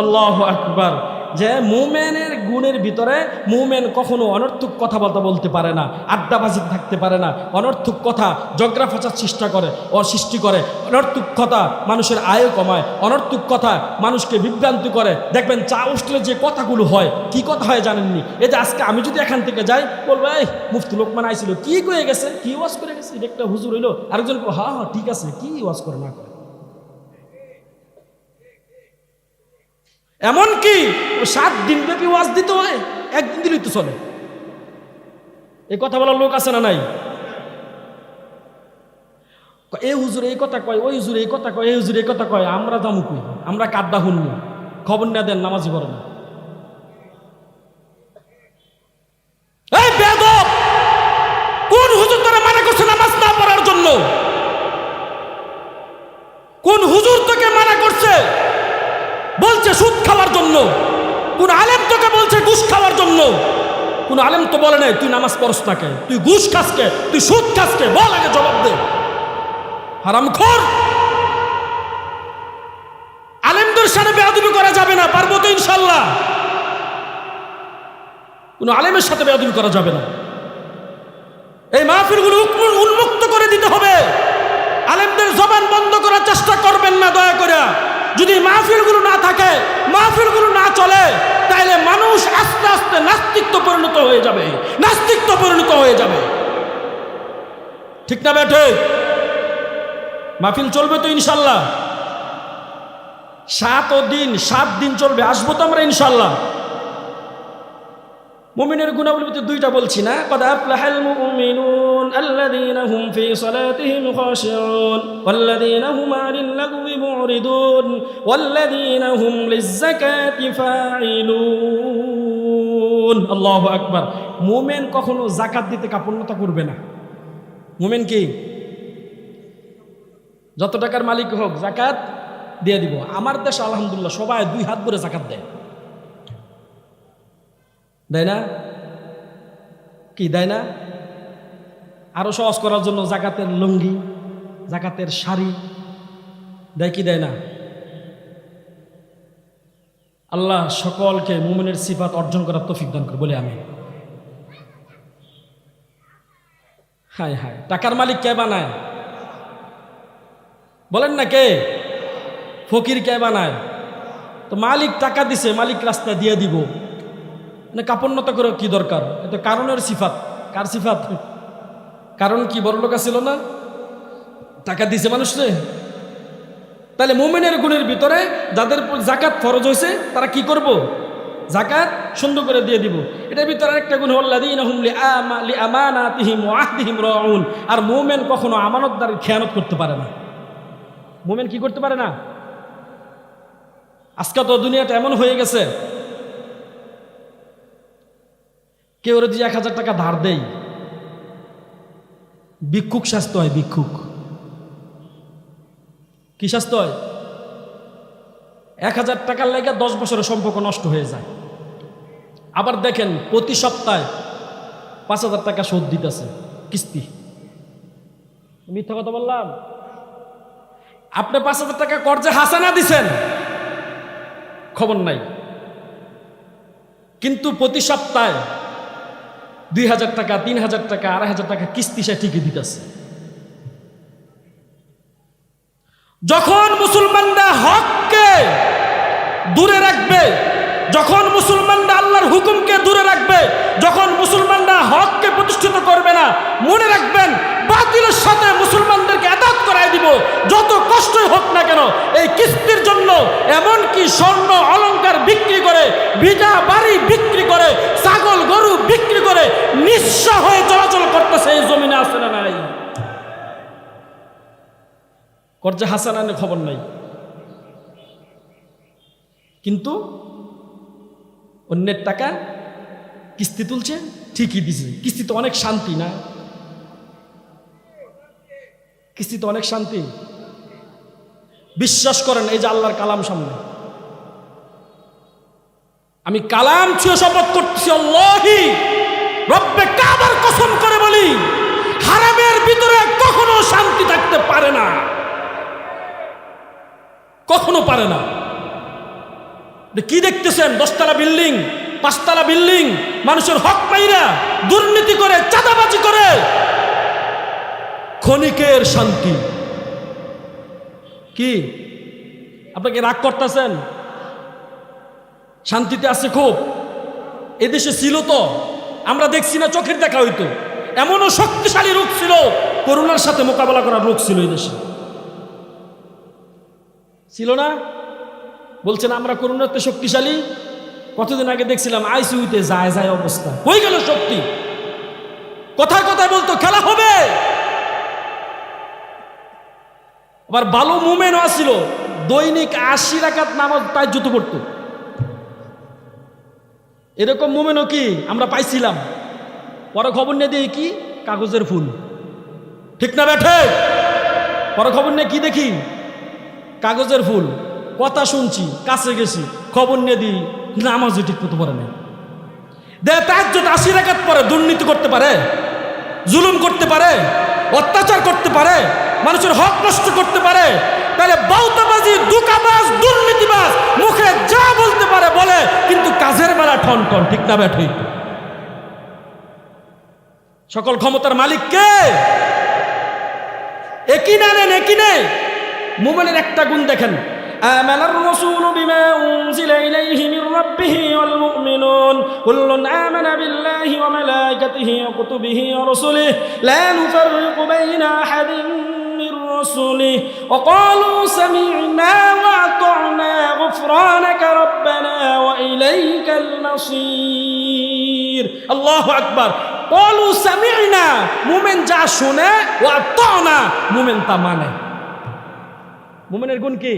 [SPEAKER 1] আল্লাহু আকবার। যে মুমিনের গুণের ভিতরে, মুমিন কখনো অনর্থক কথা বলতে পারে না, আড্ডাবাজি থাকতে পারে না, অনর্থক কথা জগরা ফাঁচার সৃষ্টি করে, অনর্থক কথা মানুষের আয় কমায়, অনর্থক কথা মানুষকে বিভ্রান্তি করে। দেখবেন চা হোস্টেলে যে কথাগুলো হয়, কি কথা হয় জানেননি? এই যে আজকে আমি যদি এখান থেকে যাই, বলবো এই মুফতি লোকমান আইছিল, কি কয়ে গেছে, কি ওয়াজ করে গেছে, এটা একটা হুজুর হইলো, আরেকজন হ্যাঁ ঠিক আছে, কি ওয়াজ করে না করে। এমনকি 7 দিন ব্যাপী ওয়াজ দিতে হয়, একদিন দিলেই তো চলে। এই কথা বলার লোক আছে না নাই? এই হুজুর এই কথা কয়, ওই হুজুর এই কথা কয়, এই হুজুর এই কথা কয়, আমরা দামু কই, আমরা কাদ্দা হুননি, খবর না দেন, নামাজি পড়ে না। এই বেয়াদব, কোন হুজুর তোরা মানা করছে নামাজ না পড়ার জন্য? কোন হুজুর তোকে মানা করছে বলছে সুদ খাওয়ার জন্য? কোন আলেম তোকে বলছে ঘুষ খাওয়ার জন্য? কোন আলেম তো বলে নাই তুই নামাজ পড়স না কে, তুই ঘুষ খাস কে, তুই সুদ খাস কে, বল আগে, জবাব দে হারামখোর। আলেমদের সাথে বেয়াদবি করা যাবে না, পারবো তো ইনশাআল্লাহ। কোন আলেমের সাথে বেয়াদবি করা যাবে না। এই মাহফিলগুলো উন্মুক্ত করে দিতে হবে। আলেমদের জবান বন্ধ করার চেষ্টা করবেন না দয়া করে। যদি মাহফিলগুলো না থাকে, মাহফিলগুলো না চলে, তাহলে মানুষ আস্তে আস্তে নাস্তিত্ব পরিণত হয়ে যাবে। ঠিক না বেঠে? মাহফিল চলবে তো ইনশাল্লাহ, 7 দিন চলবে, আসবো তো আমরা ইনশাল্লাহ। মুমিনের গুণাবলীর ভিতরে 2টা বলছি না, ক্বাদ আফলাহাল মুমিনুন আল্লাযীনা হুম ফী সালাতিহিম খাশিউন ওয়াল্লাযীনা হুম আনিল লাগবি মুরিদুন ওয়াল্লাযীনা হুম লিয-যাকাতি ফাঈলুন। আল্লাহু আকবার। মুমিন কখনো যাকাত দিতে কাপড়তা করবে না। মুমিন কি যত টাকার মালিক হোক যাকাত দিয়ে দিব। আমার দেশে আলহামদুলিল্লাহ সবাই 2 হাত ভরে যাকাত দেয়, দেয় না? কি দেয় না? আরো সহজ করার জন্য জাকাতের লুঙ্গি, জাকাতের শাড়ি দেয়, কি দেয় না? আল্লাহ সকলকে মুমিনের সিফাত অর্জন করার তৌফিক দান করে, বলে আমি। হায় হায়, টাকার মালিক কে বানায় বলেন না? কে? ফকির কে বানায়? তো মালিক টাকা দিছে, মালিক রাস্তা দিয়ে দিব, মানে কাপড়নতা করে কি দরকার? এটা কারণের সিফাত। কার সিফাত? কারণ কি বড় লোক ছিল না, টাকা দিছে মানুষরে। তাহলে মুমিনের গুণের ভিতরে যাদের যাকাত ফরজ হয়েছে তারা কি করব? যাকাত সুন্দর করে দিয়ে দিব। এটার ভিতরে আরেকটা গুণ, আল্লাযীনা হুম লিআমানাতিহিম ওয়া আহদিহিম রাউন। আর মুমিন কখনো আমানতদারের খেয়ানত করতে পারে না। মুমিন কি করতে পারে না? আজকে তো দুনিয়াটা এমন হয়ে গেছে, কেউ যদি 1000 টাকা ধার দেয়, ভিক্ষুক শাস্তি হয়। ভিক্ষুক কি শাস্তি হয়? 1000 টাকার লেগে 10 বছরের সম্পর্ক নষ্ট হয়ে যায়। আবার দেখেন প্রতি সপ্তাহে 5000 টাকা শোধ দিতেছে কিস্তি। মিথ্যা কথা বললাম? আপনি 5000 টাকা কর্জে হাসানা দিছেন, খবর নাই, কিন্তু প্রতি সপ্তাহে 2000 টাকা, 3000 টাকা, 2500 টাকা কিস্তি সে ঠিকই দিতেছে। যখন মুসলমানরা হককে দূরে রাখবে, যখন মুসলমানরা আল্লাহর হুকুমকে দূরে রাখবে, যখন মুসলমানরা হককে প্রতিষ্ঠিত করবে না, মনে রাখবেন বাতিলের সাথে মুসলমানদেরকে আদাত করাই দিব। যত কষ্টই হোক না কেন, এই কিস্তির জন্য এমনকি স্বর্ণ অলংকার বিক্রি করে, ভিটা বাড়ি বিক্রি করে, ছাগল গরু বিক্রি করে নিঃস্ব হয়ে চলাচল করতেছে এই জমিনে, আছে না নাই? করছে হাসানানের খবর নাই, কিন্তু অন্যের টাকা কিস্তি তুলছে, ঠিকই দিছে। কিস্তি তো অনেক শান্তি না? কিস্তি তো অনেক শান্তি। বিশ্বাস করেন, এই যে আল্লাহর কালাম সামনে, আমি কালাম ছুঁয়ে শপথ করতেছি, আল্লাহি রব্বে কাবার কসম করে বলি, হারামের ভিতরে কখনো শান্তি থাকতে পারে না, কখনো পারে না। কি দেখতেছেন? 10 তলা বিল্ডিং, 5 তলা বিল্ডিং, মানুষের হক পাইরা দুর্নীতি করে, চাঁদাবাজি করে, ক্ষণিকের শান্তি। কি আপনাকে রাগ করতেছেন? শান্তিতে আছে খুব। এদেশে ছিল তো, আমরা দেখছি না, চোখের দেখা হইতো। এমনও শক্তিশালী রোগ ছিল, করোনার সাথে মোকাবেলা করার রোগ ছিল এই দেশে, ছিল না? বলছেন আমরা করোনাতে শক্তিশালী। কতদিন আগে দেখছিলাম আইসিইউতে যায় যায় অবস্থা। হয়ে গেল শক্তি, কথায় কথায় বলতো খেলা হবে। আবার ভালো মুমেন্টও আসছিল, দৈনিক 80 রাকাত নামাজ তাহাজ্জুদ পড়তো। এরকম মুমেন্টও কি আমরা পাইছিলাম। পরে খবর নিয়ে দিয়ে কি কাগজের ফুল, ঠিক না বেঠে? পরে খবর নিয়ে কি দেখি কাগজের ফুল। কথা শুনছি, কাছে গেছি, খবর নিয়ে দিই নামাজও ঠিক মতো পড়ে নাই। তাহাজ্জুদ 80 রাকাত পরে দুর্নীতি করতে পারে, জুলুম করতে পারে, অত্যাচার করতে পারে, মানুষের হক নষ্ট করতে পারে, তাহলে বাউতাবাজি, দুকাবাজ, দুর্নীতিবাজ মুখে যা বলতে পারে বলে, কিন্তু কাজের বেলা ঠন ঠন, ঠিক না ব্যাঠি? সকল ক্ষমতার মালিক কে? একই না নেন, একই নেই। মুমিনের একটা গুণ দেখেন, آمن الرسول بما أنزل إليه من ربه والمؤمنون كل آمن بالله وملائكته وكتبه ورسله لا نفرق بين أحد من رسله وقالوا سمعنا وأطعنا غفرانك ربنا وإليك المصير الله أكبر قالوا سمعنا মুমিন যা শুনে وأطعنا মুমিন তা মানে। মুমিনের গুণ কি?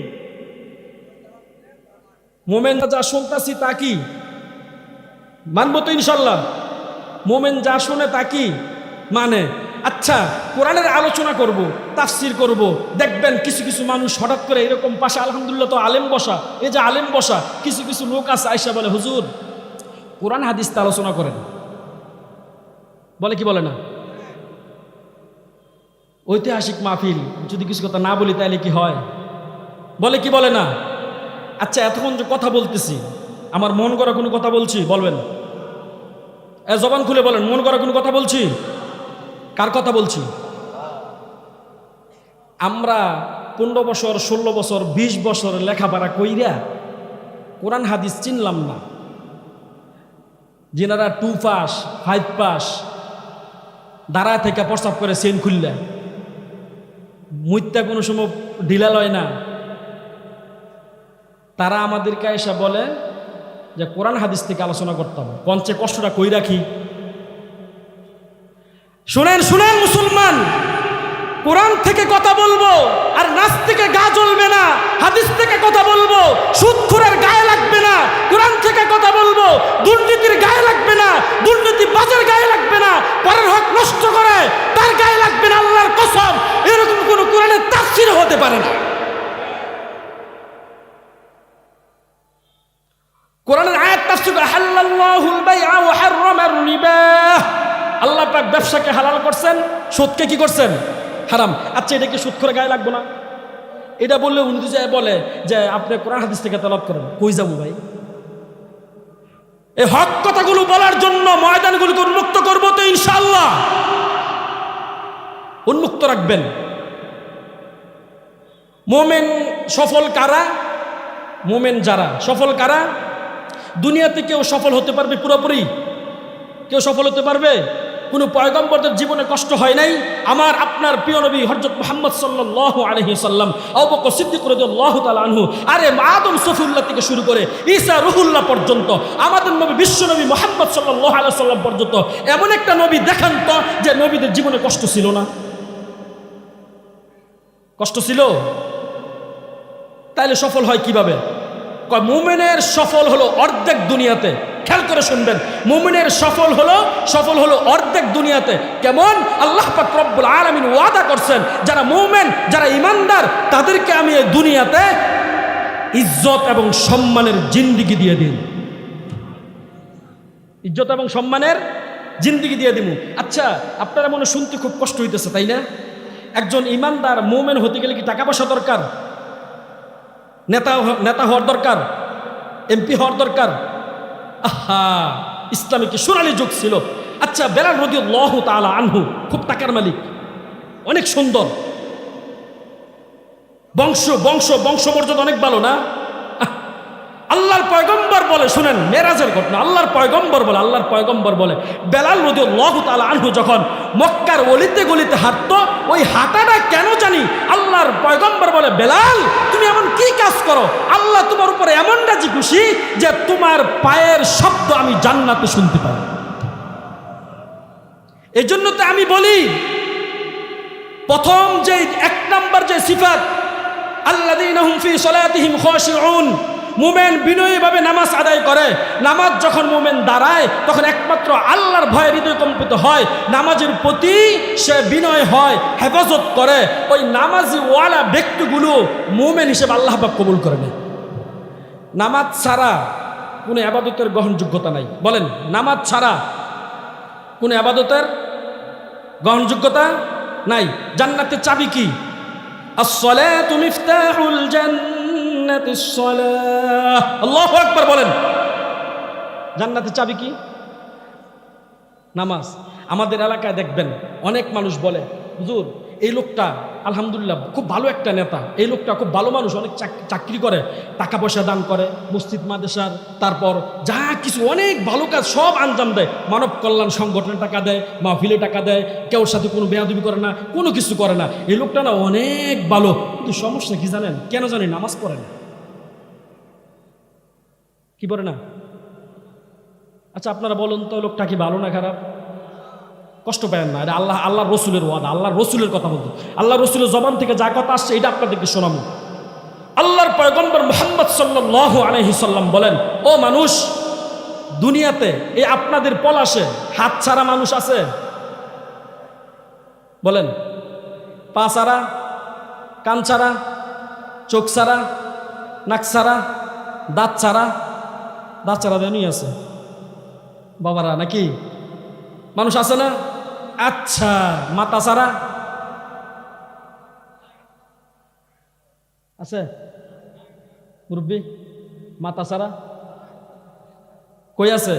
[SPEAKER 1] মোমেন যা শুনতাছি তা কি মানবো তো ইনশাল্লাহ। মোমেন যা শুনে তা কি মানে। আচ্ছা, কোরআনের আলোচনা করব, তাফসির করব, দেখবেন কিছু কিছু মানুষ হঠাৎ করে এরকম পাশে, আলহামদুলিল্লাহ তো আলেম বসা, এই যে আলেম বসা, কিছু কিছু লোক আছে আয়সা বলে, হুজুর কোরআন হাদিসটা আলোচনা করেন। বলে কি বলে না? ঐতিহাসিক মাহফিল, যদি কিছু কথা না বলি তাহলে কি হয়? বলে কি বলে না? আচ্ছা, এতক্ষণ যে কথা বলতেছি, আমার মন করা কোনো কথা বলছি? বলবেন, জবান খুলে বলেন, মন করা কোনো কথা বলছি? কার কথা বলছি? আমরা 15 বছর, 16 বছর, 20 বছর লেখাপড়া কইরা কোরআন হাদিস চিনলাম না। যেনারা 2 পাস 5 পাস দাঁড়ায় থেকে প্রস্তাব করে সেন খুললে, মুইত্যা কোনো সময় ঢিলা লয় না, তারা আমাদেরকে এসে বলে যে কোরআন হাদিস থেকে আলোচনা করতাম। পঞ্চে কষ্টটা কই রাখি। শুনেন শুনেন মুসলমান, কোরআন থেকে কথা বলবো আর নাচ থেকে গা জ্বলবে না। হাদিস থেকে কথা বলবো, সুদখোরের গায়ে লাগবে না। কোরআন থেকে কথা বলবো, দুর্নীতির গায়ে লাগবে না, দুর্নীতি বাজের গায়ে লাগবে না, পরের হক নষ্ট করে তার গায়ে লাগবে না। আল্লাহর কসম, এরকম কোনো কোরআনের তাফসীর হতে পারে না। কোরআনের আয়াত তাফসীর হাল্লাল্লাহুল বাইআ ওয়া হাররামার রিবা। আল্লাহ পাক ব্যবসাকে হালাল করছেন, সুদকে কি করছেন? হারাম। আচ্ছা, এটা কি সুদ করে গায়ে লাগবে না? এটা বললে উনি যায় বলে যে আপনি কোরআন হাদিস থেকে তেলাওয়াত করেন। কই যাবো ভাই? এই হক কথাগুলো বলার জন্য ময়দানগুলোকে উন্মুক্ত করবো তো ইনশাআল্লাহ। উন্মুক্ত রাখবেন। মোমেন সফল কারা? মোমেন যারা সফল কারা? দুনিয়াতে কেউ সফল হতে পারবে পুরোপুরি? কেউ সফল হতে পারবে? কোনো পয়গম্বরদের জীবনে কষ্ট হয় নাই? আমার আপনার প্রিয় নবী হযরত মুহাম্মদ সাল্লাল্লাহু আলাইহি ওয়াসাল্লাম, আবু বকর সিদ্দিক রাদিয়াল্লাহু তাআলা আনহু, আরে আদম সফিউল্লাহ থেকে শুরু করে ঈসা রুহুল্লাহ পর্যন্ত, আমাদের নবী বিশ্ব নবী মুহাম্মদ সাল্লাল্লাহু আলাইহি ওয়াসাল্লাম পর্যন্ত এমন একটা নবী দেখান তো যে নবীদের জীবনে কষ্ট ছিল না। কষ্ট ছিল? তাইলে সফল হয় কিভাবে? মুমিনের সফল হলো অর্ধেক দুনিয়াতে। খেয়াল করে শুনবেন, মুমিনের সফল হলো অর্ধেক দুনিয়াতে। কেমন? আল্লাহ পাক রব্বুল আলামিন ওয়াদা করছেন, যারা মুমিন, যারা ইমানদার, তাদেরকে আমি এই দুনিয়াতে ইজ্জত এবং সম্মানের জিন্দেগি দিয়ে দিন। ইজ্জত এবং সম্মানের জিন্দেগি দিয়ে দিব। আচ্ছা, আপনারা মনে শুনতে খুব কষ্ট হইতেছে, তাই না? একজন ইমানদার মুমিন হতে গেলে কি টাকা পয়সা দরকার? নেতা হওয়ার দরকার? এমপি হওয়ার দরকার? আহা, ইসলামে কি সোনালী যুগ ছিল। আচ্ছা, বেলাল রাদিয়াল্লাহু তাআলা আনহু খুব টাকার মালিক, অনেক সুন্দর, বংশমর্যাদা অনেক ভালো না? আল্লাহর পয়গম্বর বলে, শুনেন মেরাজের ঘটনা, আল্লাহর পয়গম্বর বলে বেলাল রাদিয়াল্লাহু তাআলা আনহু যখন মক্কার অলিতে গলিতে হাঁটতো, ওই হাঁটাটা কেন জানি আল্লাহর পয়গম্বর বলে, বেলাল তুমি এমন কি কাজ করো, আল্লাহ তোমার উপরে এমন রাজি খুশি যে তোমার পায়ের শব্দ আমি জান্নাতে শুনতে পাই। এই জন্য তো আমি বলি, প্রথম যে 1 নাম্বার যে সিফাত, আল্লাযীনা হুম ফি সালাতিহিম খাশিউন, মুমিন বিনয়ীভাবে নামাজ আদায় করে। নামাজ যখন মুমিন দাঁড়ায়, তখন একমাত্র আল্লাহর ভয়ে হৃদয় কম্পিত হয়, নামাজের প্রতি সে বিনয় হয়, হেফাজত করে। ওই নামাজি ওয়ালা ব্যক্তিগুলো মুমিন হিসেবে আল্লাহ পাক কবুল করে নেয়। নামাজ ছাড়া কোনো ইবাদতের গ্রহণযোগ্যতা নাই। বলেন, নামাজ ছাড়া কোনো ইবাদতের গ্রহণযোগ্যতা নাই। জান্নাতের চাবি কি? আস-সালাতু মিফতাহুল জান্নাতিস সালাহ। আল্লাহু আকবার বলেন। জান্নাতের চাবি কি? নামাজ। আমাদের এলাকায় দেখবেন অনেক মানুষ বলে, হুজুর এই লোকটা আলহামদুলিল্লাহ খুব ভালো একটা নেতা, এই লোকটা খুব ভালো মানুষ, অনেক চাকরি করে, টাকা পয়সা দান করে, মসজিদ মাদ্রাসার, তারপর যা কিছু অনেক ভালো কাজ সব আঞ্জাম দেয়, মানব কল্যাণ সংগঠনে টাকা দেয়, মাহফিলে টাকা দেয়, কেউর সাথে কোনো বেয়াদবি করে না, কোনো কিছু করে না। এই লোকটা না অনেক ভালো, কিন্তু সমস্যা কি জানেন? কেন জানি নামাজ পড়ে না। কি পড়ে না? আচ্ছা আপনারা বলুন তো, লোকটা কি ভালো না খারাপ? কষ্ট পায় না। এটা আল্লাহ রসুলের ওয়াদা, আল্লাহ রসুলের কথা বলতো, আল্লাহ রসুলের জবান থেকে যা কথা আসছে এটা আপনাদেরকে শোনাবো। আল্লাহর পয়গম্বর মুহাম্মদ সাল্লাল্লাহু আলাইহি সাল্লাম বলেন, ও মানুষ, দুনিয়াতে এই আপনাদের পলাশে হাত ছাড়া মানুষ আছে? বলেন, পা ছাড়া, কান ছাড়া, চোখ ছাড়া, নাক ছাড়া, দাঁত ছাড়া দেনই আছে বাবারা, নাকি মানুষ আছে না? আচ্ছা, মাথা ছাড়া আছে? মুরব্বি, মাথা ছাড়া কই আছে?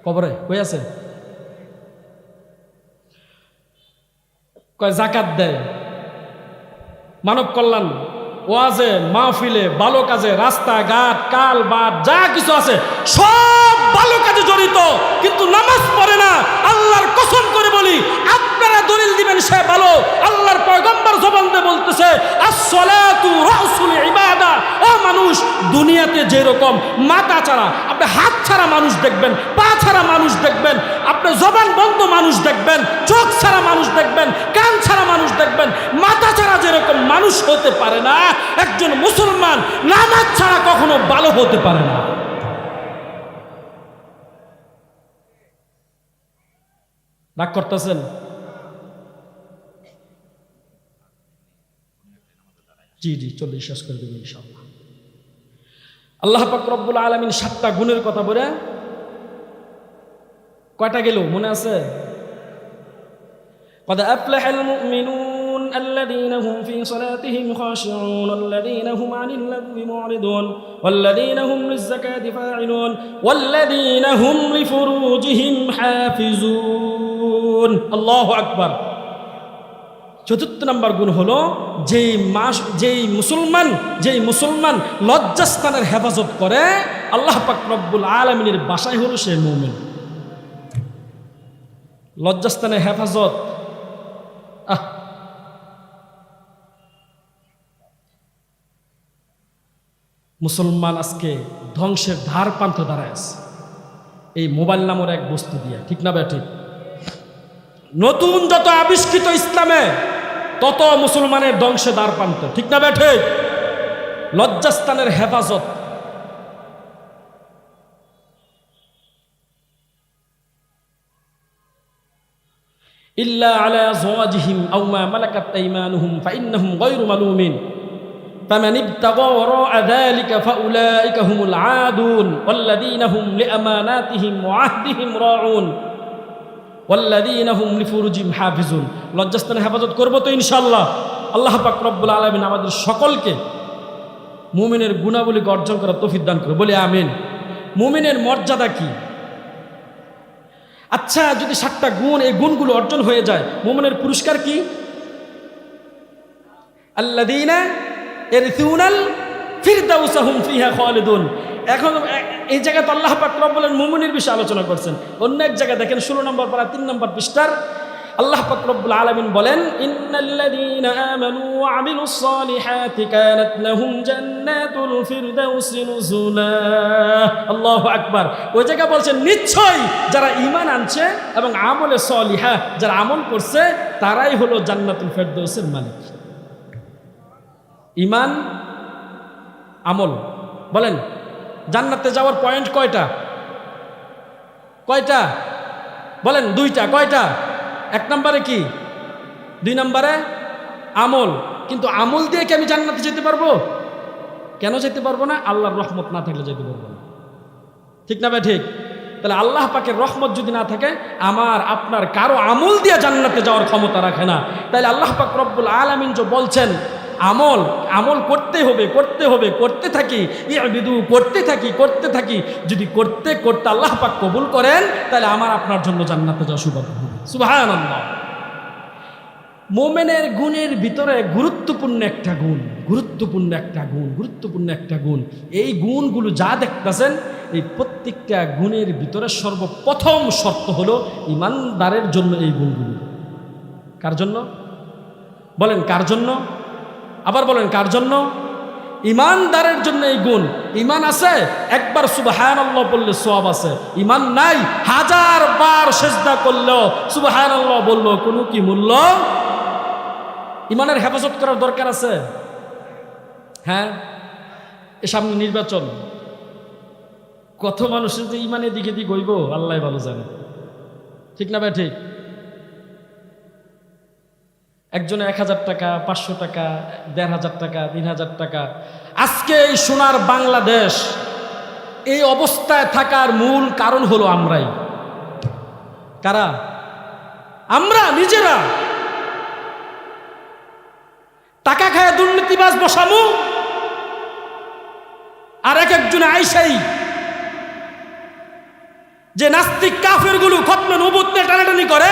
[SPEAKER 1] কবরে কই আছে? কয় যাকাত দেয়, মানব কল্যাণ, ওয়াজে, মাহফিলে, ভালো কাজে, রাস্তাঘাট, কাল বাট যা কিছু আছে সব ভালো কাজে জড়িত, কিন্তু নামাজ পড়ে না। আল্লাহর কসম করে বলি, আপনারা দলিল দিবেন সে ভালো। আল্লাহর পয়গম্বর জবান দিয়ে বলতেছে, আস-সালাতু রাসুল ইবাদা। ও মানুষ, দুনিয়াতে যেরকম মাথা ছাড়া, আপনি হাত ছাড়া মানুষ দেখবেন, পা ছাড়া মানুষ দেখবেন, আপনি জবান বন্ধ মানুষ দেখবেন, চোখ ছাড়া মানুষ দেখবেন, কান ছাড়া মানুষ দেখবেন, মাথা ছাড়া যেরকম মানুষ হতে পারে না, একজন মুসলমান নামাজ ছাড়া কখনো ভালো হতে পারে না। রাগ করতেছেন? জি চল্লিশ শেষ করে দেবেন ইনশাআল্লাহ। আল্লাহ পাক রব্বুল আলামিন 7টা গুণের কথা বলে কয়টা গেল মনে আছে? قد أفلح المؤمنون الذين هم في صلاتهم خاشعون والذين هم عن اللغو معرضون والذين هم للزكاة فاعلون والذين هم لفروجهم حافظون। الله أكبر। চতুর্থ নম্বর গুণ হলো যেই মুসলমান লজ্জাস্থানের হেফাজত করে, আল্লাহ পাক রব্বুল আলামিনের বাসায় হলো সে মুমিন। লজ্জাস্থানের হেফাজত, মুসলমান আজকে ধ্বংসের ধার প্রান্ত দাঁড়ায় আছে এই মোবাইল নামের এক বস্তু দিয়ে, ঠিক না ঠিক? নতুন যত আবিষ্কৃত ইসলামে তত মুসলমানের ধ্বংসের দ্বার প্রান্ত, ঠিক না ঠিক? লজ্জাস্থানের হেফাজত, ইল্লা আলা আজওয়াজিহিম আও মা মালাকাত আইমানুহুম ফাইন্নাহুম গায়রু মালুমিন ফামান ইবতাগা ওয়ারা'a যালিকা ফাউলাইকা হুমুল আদুন ওয়াল্লাযীনা হুম লিআমানাতিহিম ওয়া আহদিহিম রাউন ওয়াল্লাযীনা হুম লিফুরুজিহিম হাফিজুন। লজ্জাস্থানের হেফাজত করব তো ইনশাআল্লাহ। আল্লাহ পাক রব্বুল আলামিন আমাদের সকলকে মুমিনের গুণাবলীকে অর্জন করার তৌফিক দান করে, বলি আমিন। মুমিনের মর্যাদা কি? আচ্ছা, যদি 7টা গুণ, এই গুণগুলো অর্জন হয়ে যায়, মুমিনের পুরস্কার কি? আল্লাযীনা ইয়ারিসুনাল ফিরদাউসা হুম ফিহা খালিদুন। এখন এই জায়গাতে আল্লাহ পাক রব্বুল আলামিন মুমিনের বিষয়ে আলোচনা করছেন। অন্য এক জায়গায় দেখেন 16 নম্বর পারা 3 নম্বর পৃষ্ঠার আল্লাহ পাক রব্বুল আলামিন বলেন, ইন্নাল্লাযীনা আমানু ওয়া আমিলুস সালিহাতি কানাত লাহুম জান্নাতুল ফিরদাউসি নুজুলা। আল্লাহু আকবার। ওই জায়গায় বলছেন নিশ্চয়ই যারা ঈমান আনছে এবং আমলে সালিহা যারা আমল করছে তারাই হলো জান্নাতুল ফিরদাউসের মালিক। ঈমান, আমল। বলেন জান্নাতে যাওয়ার পয়েন্ট কয়টা? কয়টা? বলেন 2টা। কয়টা? 1 নম্বরে কি? 2 নম্বরে আমল। কিন্তু আমল দিয়ে কি আমি জান্নাতে যেতে পারবো? কেন যেতে পারবো না? আল্লাহর রহমত না থাকলে যেতে পারবো না, ঠিক না ভাই? ঠিক। তাহলে আল্লাহ পাকের রহমত যদি না থাকে, আমার আপনার কারো আমল দিয়ে জান্নাতে যাওয়ার ক্ষমতা রাখে না। তাহলে আল্লাহ পাক রব্বুল আলামিন যে বলছেন আমল করতে হবে, করতে থাকি, ইবদু করতে থাকি। যদি করতে আল্লাহ পাক কবুল করেন, তাহলে আমার আপনার জন্য জান্নাতে যাওয়া সৌভাগ্য হবে। সুবহানাল্লাহ। মুমিনের গুণের ভিতরে গুরুত্বপূর্ণ একটা গুণ। এই গুণগুলো যা দেখতেছেন, এই প্রত্যেকটা গুণের ভিতরে সর্বপ্রথম শর্ত হলো ঈমানদারের জন্য এই গুণগুলো। কার জন্য? বলেন কার জন্য? আবার বলেন কার জন্য? ঈমানদারের জন্য এই গুণ। ঈমান আছে, একবার সুবহানাল্লাহ বললে সওয়াব আছে। ঈমান নাই, 1000 বার সিজদা করলেও সুবহানাল্লাহ বললো কোনো কি মূল্য? ঈমানের হেফাজত করার দরকার আছে। হ্যাঁ, এ সামনে নির্বাচন, কত মানুষের যে ঈমানের দিকে হইব আল্লাহ ভালো জানে, ঠিক না ভাই? ঠিক। একজনে 1000 টাকা, 500 টাকা, 1500 টাকা, 3000 টাকা। আজকে এই সোনার বাংলাদেশ এই অবস্থায় থাকার মূল কারণ হলো আমরাই। কারা? আমরা নিজেরা। টাকা খায় দুর্নীতিবাজ বসামু, আর একজনে আইসাই যে নাস্তিক কাফের গুলো খতমে নবুওত নিয়ে টানাটানি করে,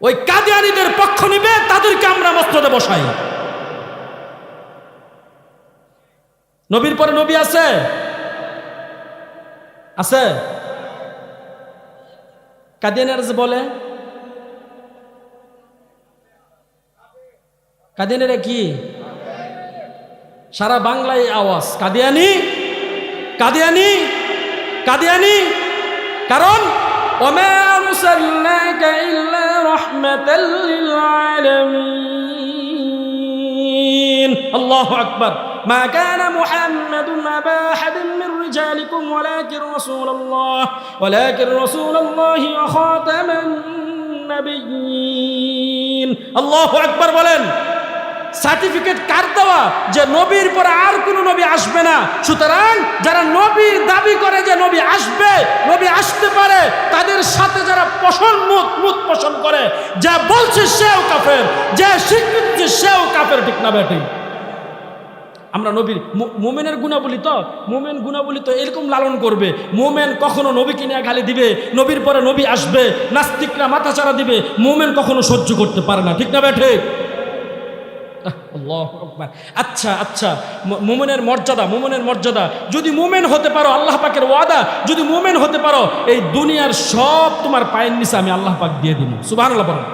[SPEAKER 1] ওই কাদিয়ানীদের পক্ষ নিবে, তাদেরকে আমরা মসনদে বসাই। নবীর পরে নবী আছে? আছে? কাদিয়ানীরা যে বলে, কাদিয়ানীরা কি? সারা বাংলায় আওয়াজ কাদিয়ানী, কাদিয়ানী, কাদিয়ানী। কারণ ওমা আরসালনাকা ইল্লা রাহমাতাল লিল আলামিন। আল্লাহু আকবার। মা কানা মুহাম্মাদুন আবা আহাদিন মির রিজালিকুম ওয়ালাকিন রাসূলুল্লাহি ওয়া খাতামান নাবিয়্যিন। আল্লাহু আকবার বলেন। সার্টিফিকেট কার দেওয়া? যে নবীর পরে আর কোন নবী আসবে না। সুতরাং যারা নবীর দাবি করে যে নবী আসবে, নবী আসতে পারে, তাদের সাথে যারা মুত পোষণ করে, যা বলছে সেও কাফের, যে স্বীকৃতি সেও কাফের, ঠিক না বেটি? আমরা নবীর মোমেনের গুণাবলী তো, মোমেন গুণাবলী তো এরকম লালন করবে। মোমেন কখনো নবীকে নিয়ে গালি দিবে, নবীর পরে নবী আসবে, নাস্তিকরা মাথাচাড়া দিবে, মোমেন কখনো সহ্য করতে পারে না। ঠিক না বেঠে? আল্লাহু আকবার। আচ্ছা আচ্ছা, মোমেনের মর্যাদা, যদি মোমেন হতে পারো, আল্লাহ পাকের ওয়াদা, যদি মোমেন হতে পারো, এই দুনিয়ার সব তোমার পায়ের নিচে আমি আল্লাহ পাক দিয়ে দিব। সুবহানাল্লাহ বলেন।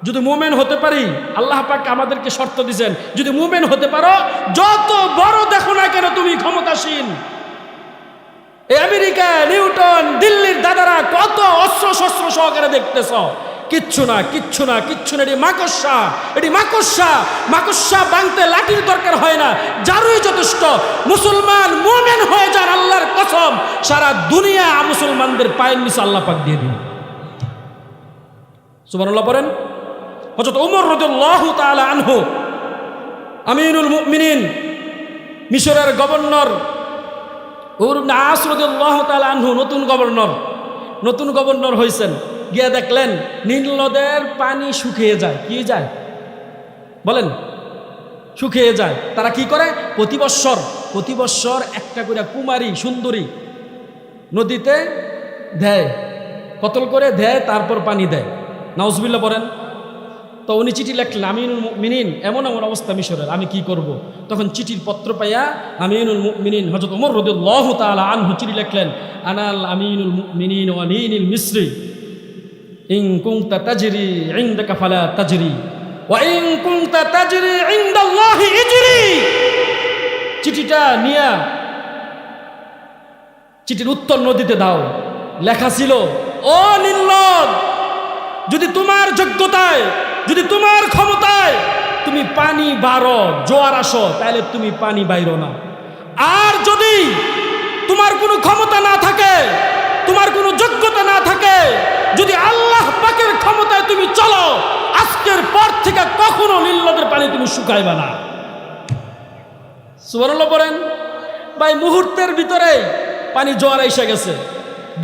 [SPEAKER 1] যদি মোমেন হতে পারি, আল্লাহ পাক আমাদেরকে শর্ত দিয়েছেন, যদি মোমেন হতে পারো, যত বড় দেখো না কেন তুমি ক্ষমতাসীন, এই আমেরিকা, নিউটন, দিল্লির দাদারা কত অস্ত্র শস্ত্র সহকারে দেখতেছ, কিচ্ছু না। এটি মাকড়সা বাংতে লাঠির দরকার হয় না, যারই যথেষ্ট। মুসলমান মুমিন হয়ে যান, আল্লাহর কসম, সারা দুনিয়া মুসলমানদের পায়ের নিচে আল্লাহ পাক দিয়ে দিন। সুবহানাল্লাহ পড়েন। হযরত ওমর রাদিয়াল্লাহু তাআলা আনহু, আমিনুল মুমিনিন, মিশরের গভর্নর উমর ইবনে আস রাদিয়াল্লাহু তাআলা আনহু নতুন গভর্নর হয়েছেন। গিয়ে দেখলেন নীল নদের পানি শুকিয়ে যায়। কি যায় বলেন? শুকিয়ে যায়। তারা কি করে? প্রতি বৎসর একটা করে কুমারী সুন্দরী নদীতে দেয়, কতল করে দেয়, তারপর পানি দেয়। নাউজুবিল্লাহ বলেন। তো উনি চিঠি লেখলেন, আমিনুল মুমিনিন, এমন অবস্থা মিশরের, আমি কি করব? তখন চিঠির পত্র পাইয়া আমিনুল মুমিনিন হযরত ওমর রাদিয়াল্লাহু তাআলা আনহু চিঠি লিখলেন, আনাল আমিনুল মুমিনিন ওয়া আমিনুল মিসরি, ইন কুনতা তাজরি ইনদাকা ফালা তাজরি ওয়া ইন কুনতা তাজরি ইনদাল্লাহি ইজরি। চিঠিটা নিয়া চিঠির উত্তর নদীতে দাও। লেখা ছিল, ও নীলনদ, যদি তোমার যোগ্যতায়, যদি তোমার ক্ষমতায় তুমি পানি বারো, জোয়ার আসো, তাহলে তুমি পানি বাইরো না। আর যদি তোমার কোনো ক্ষমতা না থাকে, তোমার কোনো যোগ্যতা না থাকে, যদি আল্লাহ পাকের ক্ষমতায় তুমি চলো, আজকের পর থেকে কখনো নীল নদের পানি তুমি শুকাইবা না। সুবহানাল্লাহ পড়েন। ভাই, মুহূর্তের ভিতরে পানি জোয়ার এসে গেছে।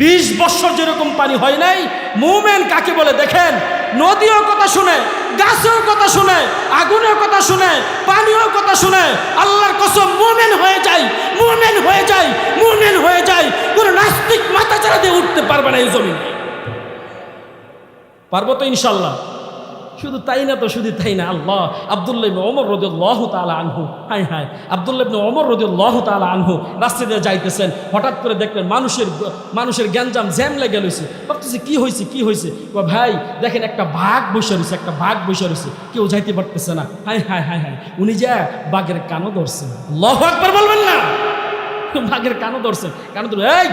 [SPEAKER 1] 20 বছর যেরকম পানি হয় নাই। মুমিন কাকে বলে দেখেন? নদীও কথা শুনে, গাছেও কথা শুনে, আগুনের কথা শুনে, পানিও কথা শুনে। আল্লাহর কসম, মুমিন হয়ে যায়। কোন নাস্তিক মাথা চাড়া দিয়ে উঠতে পারবে না এই জমিনে। পারবো তো ইনশাল্লাহ। শুধু তাই না, আল্লাহ। আব্দুল্লাহ ইবনে ওমর রাদিয়াল্লাহু তাআলা আনহু, হায়, আব্দুল্লাহ ইবনে ওমর রাদিয়াল্লাহু তাআলা আনহু রাস্তা দিয়ে যাইতেছেন। হঠাৎ করে দেখলেন মানুষের গ্যাঞ্জাম জ্যাম লেগে গেছে। ভাবতেছে কি হয়েছে? ভাই দেখেন, একটা বাঘ বসে রয়েছে, কেউ যাইতে পারতেছে না। হায়, উনি যা বাঘের কানও ধরছেন। আল্লাহু আকবার বলবেন না? বাঘের কানও ধরছেন। এই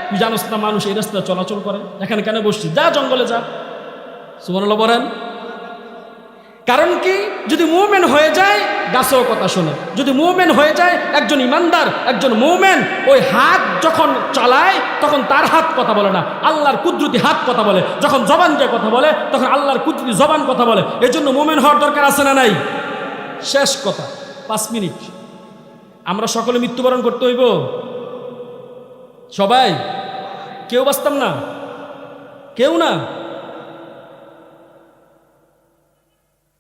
[SPEAKER 1] তুই জানোস না মানুষ এই রাস্তায় চলাচল করে? এখানে কেন বসছিস? যা জঙ্গলে যা। সুবহানাল্লাহ বলেন। কারণ কি? যদি মুমিন হয়ে যায়, গাছেও কথা শোনে। যদি মুমিন হয়ে যায়, একজন ইমানদার, একজন মুমিন, ওই হাত যখন চালায় তখন তার হাত কথা বলে না, আল্লাহর কুদরতি হাত কথা বলে। যখন জবান দিয়ে কথা বলে তখন আল্লাহর কুদরতি জবান কথা বলে। এই জন্য মুমিন হওয়ার দরকার আছে না নাই? শেষ কথা, 5 মিনিট। আমরা সকলে মৃত্যুবরণ করতে হইব, সবাই। কেউ বাঁচতাম না, কেউ না।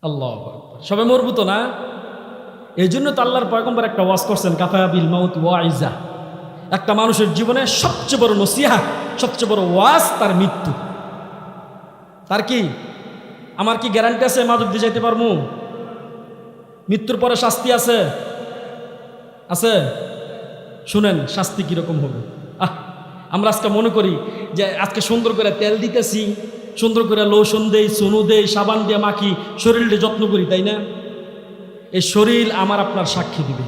[SPEAKER 1] আল্লাহু আকবার। সবাই মরবো তো না? এই জন্য তো আল্লাহর পয়গম্বর একটা ওয়াজ করছেন, কাফা বিল মাউত ওয়াইজা। একটা মানুষের জীবনে সবচেয়ে বড় নসিহা, সবচেয়ে বড় ওয়াজ তার মৃত্যু। তার কি? আমার কি গ্যারান্টি আছে মাদক দিয়ে যাইতে পারবো? মৃত্যুর পরে শাস্তি আছে? শুনেন শাস্তি কিরকম হবে। আমরা আজকে মনে করি যে আজকে সুন্দর করে তেল দিতেছি, সুন্দর করে লোশন দেই, চুনু দেই, সাবান দিয়ে মাখি, শরীরটা যত্ন করি, তাই না? এই শরীর আমার আপনার সাক্ষী দিবে,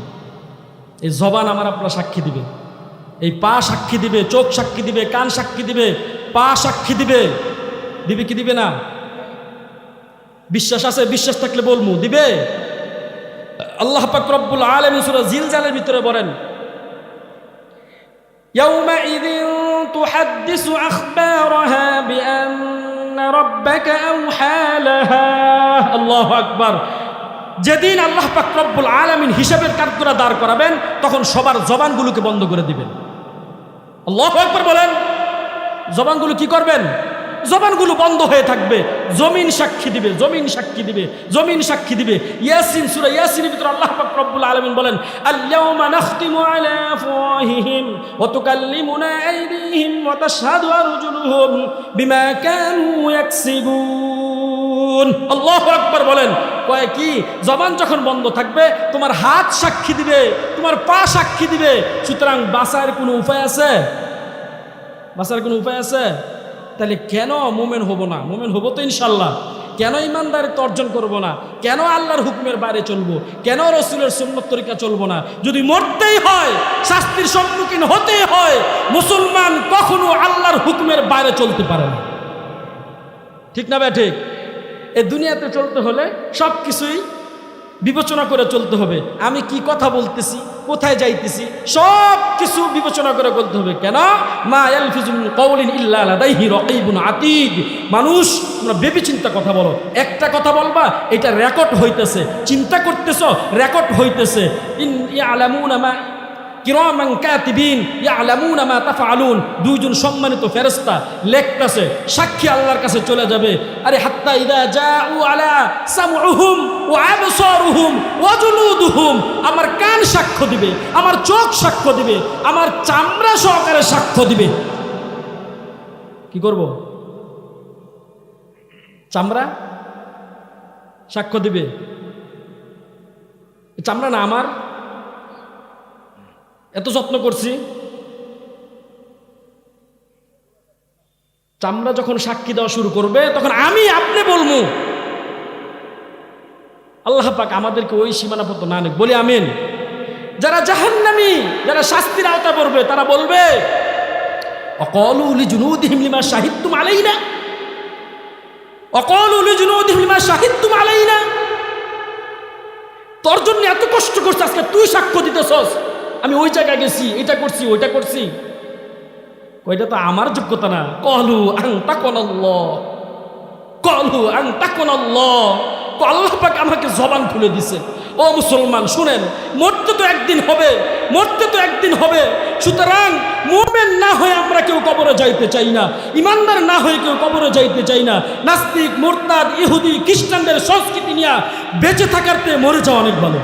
[SPEAKER 1] এই জবান আমার আপনার সাক্ষী দিবে, এই পা সাক্ষী দিবে, চোখ সাক্ষী দিবে, কান সাক্ষী দিবে, পা সাক্ষী দিবে। দিবে কি দিবে না? বিশ্বাস আছে? বিশ্বাস থাকলে বলবো দিবে। আল্লাহ পাক রব্বুল আলামিন সূরা জিলজালের ভিতরে বলেন, ইয়াউমাইযিন তুহাদ্দিসু আখবারাহা বিআন্না রাব্বাকা আওহা লাহা। আল্লাহু আকবার। যেদিন আল্লাহ পাক রব্বুল আলামিন হিসাবের কাঠগড়া দাঁড় করাবেন, তখন সবার জবানগুলোকে বন্ধ করে দিবেন। আল্লাহু আকবার বলেন। জবানগুলো কি করবেন? জবানগুলো বন্ধ হয়ে থাকবে, জমিন সাক্ষী দিবে, জমিন সাক্ষী দিবে, জমিন সাক্ষী দিবে। ইয়াসিন, সূরা ইয়াসিনের ভিতরে আল্লাহ পাক রব্বুল আলামিন বলেন, আল-ইয়াওমা নাখতিমু আলা আফওয়াহিহিম ওয়া তুকাল্লিমুনা আইদিহিম ওয়া তাশহাদু আরজুলুহুম বিমা কানু ইয়াকসিবুন। আল্লাহু আকবার বলেন। কয় কি, জবান যখন বন্ধ থাকবে তোমার হাত সাক্ষী দিবে, তোমার পা সাক্ষী দিবে। সুতরাং বাঁচার কোনো উপায় আছে? বাঁচার কোনো উপায় আছে? তাহলে কেন মোমেন হব না? মোমেন হব তো ইনশাল্লাহ। কেন ইমানদারিত্ব অর্জন করব না? কেন আল্লাহর হুকুমের বাইরে চলবো? কেন রসুলের সুন্নত তরিকা চলবো না? যদি মরতেই হয়, শাস্তির সম্মুখীন হতেই হয়, মুসলমান কখনো আল্লাহর হুকুমের বাইরে চলতে পারে না। ঠিক না ভাই? ঠিক। এই দুনিয়াতে চলতে হলে সব কিছুই বিবেচনা করে চলতে হবে। আমি কি কথা বলতেছি, কোথায় যাইতেছি, সব কিছু বিবেচনা করে বলতে হবে। কেন? মা ইয়ালফিজু মিন কাওলিন ইল্লা লাদাইহি রাকীবুন আতীদ। মানুষ, তোমরা ভেবে চিন্তা কথা বলো। একটা কথা বলবা, এটা রেকর্ড হইতেছে, চিন্তা করতেছ, রেকর্ড হইতেছে। ইন ইয়ালামুনা মা কিরামান কাতিবিন ইয়ালামুনা মা তাফআলুন। দুইজন সম্মানিত ফেরেশতা লেখতেছে, সাক্ষী আল্লাহর কাছে চলে যাবে। আরে হাত্তা ইদা জাউ আলা সামউহুম ওয়া আবসারুহুম ওয়া জুলুদুহুম। আমার কান সাক্ষ্য দিবে, আমার চোখ সাক্ষ্য দিবে, আমার চামড়া সহকারে সাক্ষ্য দিবে। কি করব? চামড়া সাক্ষ্য দিবে। চামড়া না আমার, এত যত্ন করছি। চামড়া যখন সাক্ষী দেওয়া শুরু করবে, তখন আমি আপনি বলবো। আল্লাহ পাক আমাদেরকে ওই সীমানাবদ্ধ না নিক, বলি আমিন। যারা জাহান্নামী, যারা শাস্তির আওতা পড়বে, তারা বলবে, অকালু লিজুনুদিহিম লিমা শাহিদতুম আলাইনা, অকালু লিজুনুদিহিম লিমা শাহিদতুম আলাইনা। তোর জন্য এত কষ্ট করছিস, আজকে তুই সাক্ষ্য দিতেছস, আমি ওই জায়গায় গেছি, এটা করছি, ওইটা করছি। ওইটা তো আমার যোগ্যতা না। কলু আং তাকুনাল্লাহ, কলু আং তাকুনাল্লাহ। আল্লাহ পাক আমাকে জবান খুলে দিছে। ও মুসলমান শুনেন, মরতে তো একদিন হবে, মরতে তো একদিন হবে। সুতরাং মুমিন না হয়ে আমরা কেউ কবরে যাইতে চাই না, ইমানদার না হয়ে কেউ কবরে যাইতে চাই না। নাস্তিক, মুরতাদ, ইহুদি, খ্রিস্টানদের সংস্কৃতি নিয়ে বেঁচে থাকার চেয়ে মরে যাওয়া অনেক ভালো।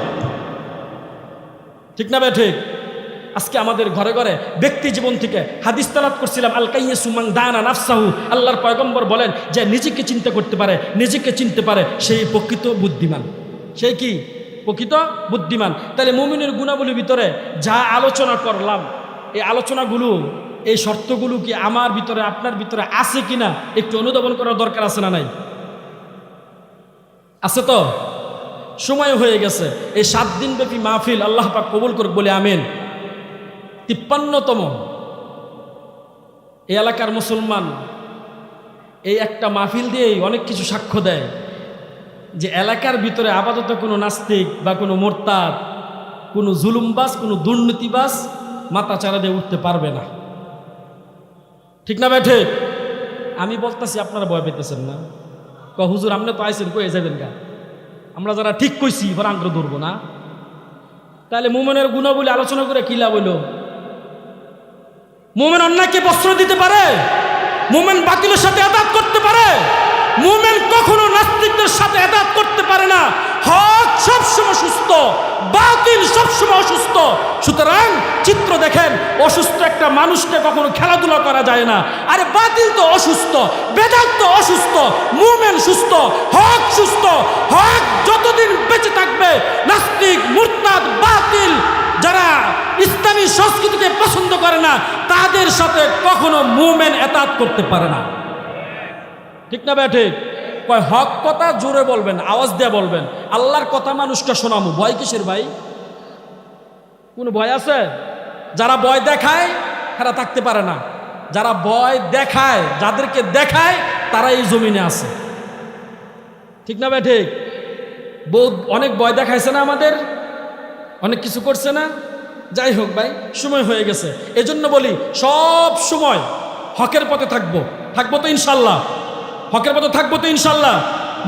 [SPEAKER 1] ঠিক না ভাই? ঠিক। আজকে আমাদের ঘরে ঘরে ব্যক্তি জীবন থেকে হাদিস তালাত করছিলাম, আল কাইয়্যিসু মান দানা নাফসাহু। আল্লাহর পয়গম্বর বলেন, যে নিজেকে চিন্তা করতে পারে, নিজেকে চিনতে পারে, সেই প্রকৃত বুদ্ধিমান। সেই কি? প্রকৃত বুদ্ধিমান। তাহলে মুমিনের গুণাবলীর ভিতরে যা আলোচনা করলাম, এই আলোচনাগুলো, এই শর্তগুলো কি আমার ভিতরে, আপনার ভিতরে আছে কিনা একটু অনুধাবন করার দরকার আছে না নাই? আছে তো? সময় হয়ে গেছে। এই 7 দিন ব্যাপী মাহফিল আল্লাহ পাক কবুল করুক, বলে আমিন। 53তম এই এলাকার মুসলমান এই একটা মাহফিল দিয়েই অনেক কিছু সাক্ষ্য দেয়, যে এলাকার ভিতরে আপাতত কোনো নাস্তিক বা কোনো মোরতাদ, কোনো জুলুমবাজ, কোনো দুর্নীতিবাজ মাথা চারা দিয়ে উঠতে পারবে না। ঠিক না ভাই? ঠিক। আমি বলতেছি, আপনারা ভয় পেতেছেন না? হুজুর আপনি তো আইসেন, কয়ে যাবেন গা? আমরা যারা ঠিক কইছি এবার আগ্রহ ধরবো না? তাহলে মুমিনের গুণাবলী আলোচনা করে কি লাভ হইল? মুমিন অন্যায়কে প্রশ্রয় দিতে পারে, মুমিন বাতিলের সাথে আদাত করতে পারে, মুমিন কখনো নাস্তিকদের সাথে আদাত করতে পারে না। হক সবসময় সুস্থ, বাতিল সবসময় অসুস্থ। সুতরাং চিত্র দেখেন, অসুস্থ একটা মানুষকে কখনো খেলাধুলা করা যায় না। আরে বাতিল তো অসুস্থ, বেদাত তো অসুস্থ, মুমিন সুস্থ, হক সুস্থ। হক যতদিন বেঁচে থাকবে, নাস্তিক, মুরতাদ, বাতিল, যারা ইসলামী সংস্কৃতিকে পছন্দ করে না, তাদের সাথে কখনো মুমিন এতাত করতে পারে না। ঠিক না ভাই? ঠিক। কয় হক কথা জোরে বলবেন, আওয়াজ দিয়ে বলবেন। আল্লাহর কথা মানুষকে শোনামু, ভয় কিসের ভাই? কোন ভয় আছে? যারা ভয় দেখায় তারা থাকতে পারে না। যারা ভয় দেখায়, যাদেরকে দেখায়, তারা এই জমিনে আছে। ঠিক না ভাই? ঠিক। অনেক ভয় দেখাইছে না আমাদের, অনেক কিছু করছে না। যাই হোক ভাই, সময় হয়ে গেছে। এজন্য বলি, সব সময় হকের পথে থাকবো। থাকবো তো ইনশাল্লাহ? হকের পথে থাকবো তো ইনশাল্লাহ?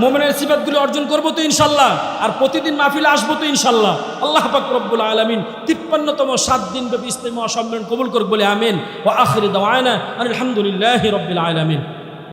[SPEAKER 1] মুমিনের সিফাতগুলো অর্জন করবো তো ইনশাল্লাহ? আর প্রতিদিন মাহফিলে আসবো তো ইনশাল্লাহ? আল্লাহ পাক রব্বুল আলামিন 53তম 7 দিন ব্যাপী ইজতিমা সম্মেলন কবুল করুক, বলে আমিন। ওয়া আখিরু দাওয়ানা আলহামদুলিল্লাহি রাব্বিল আলামিন।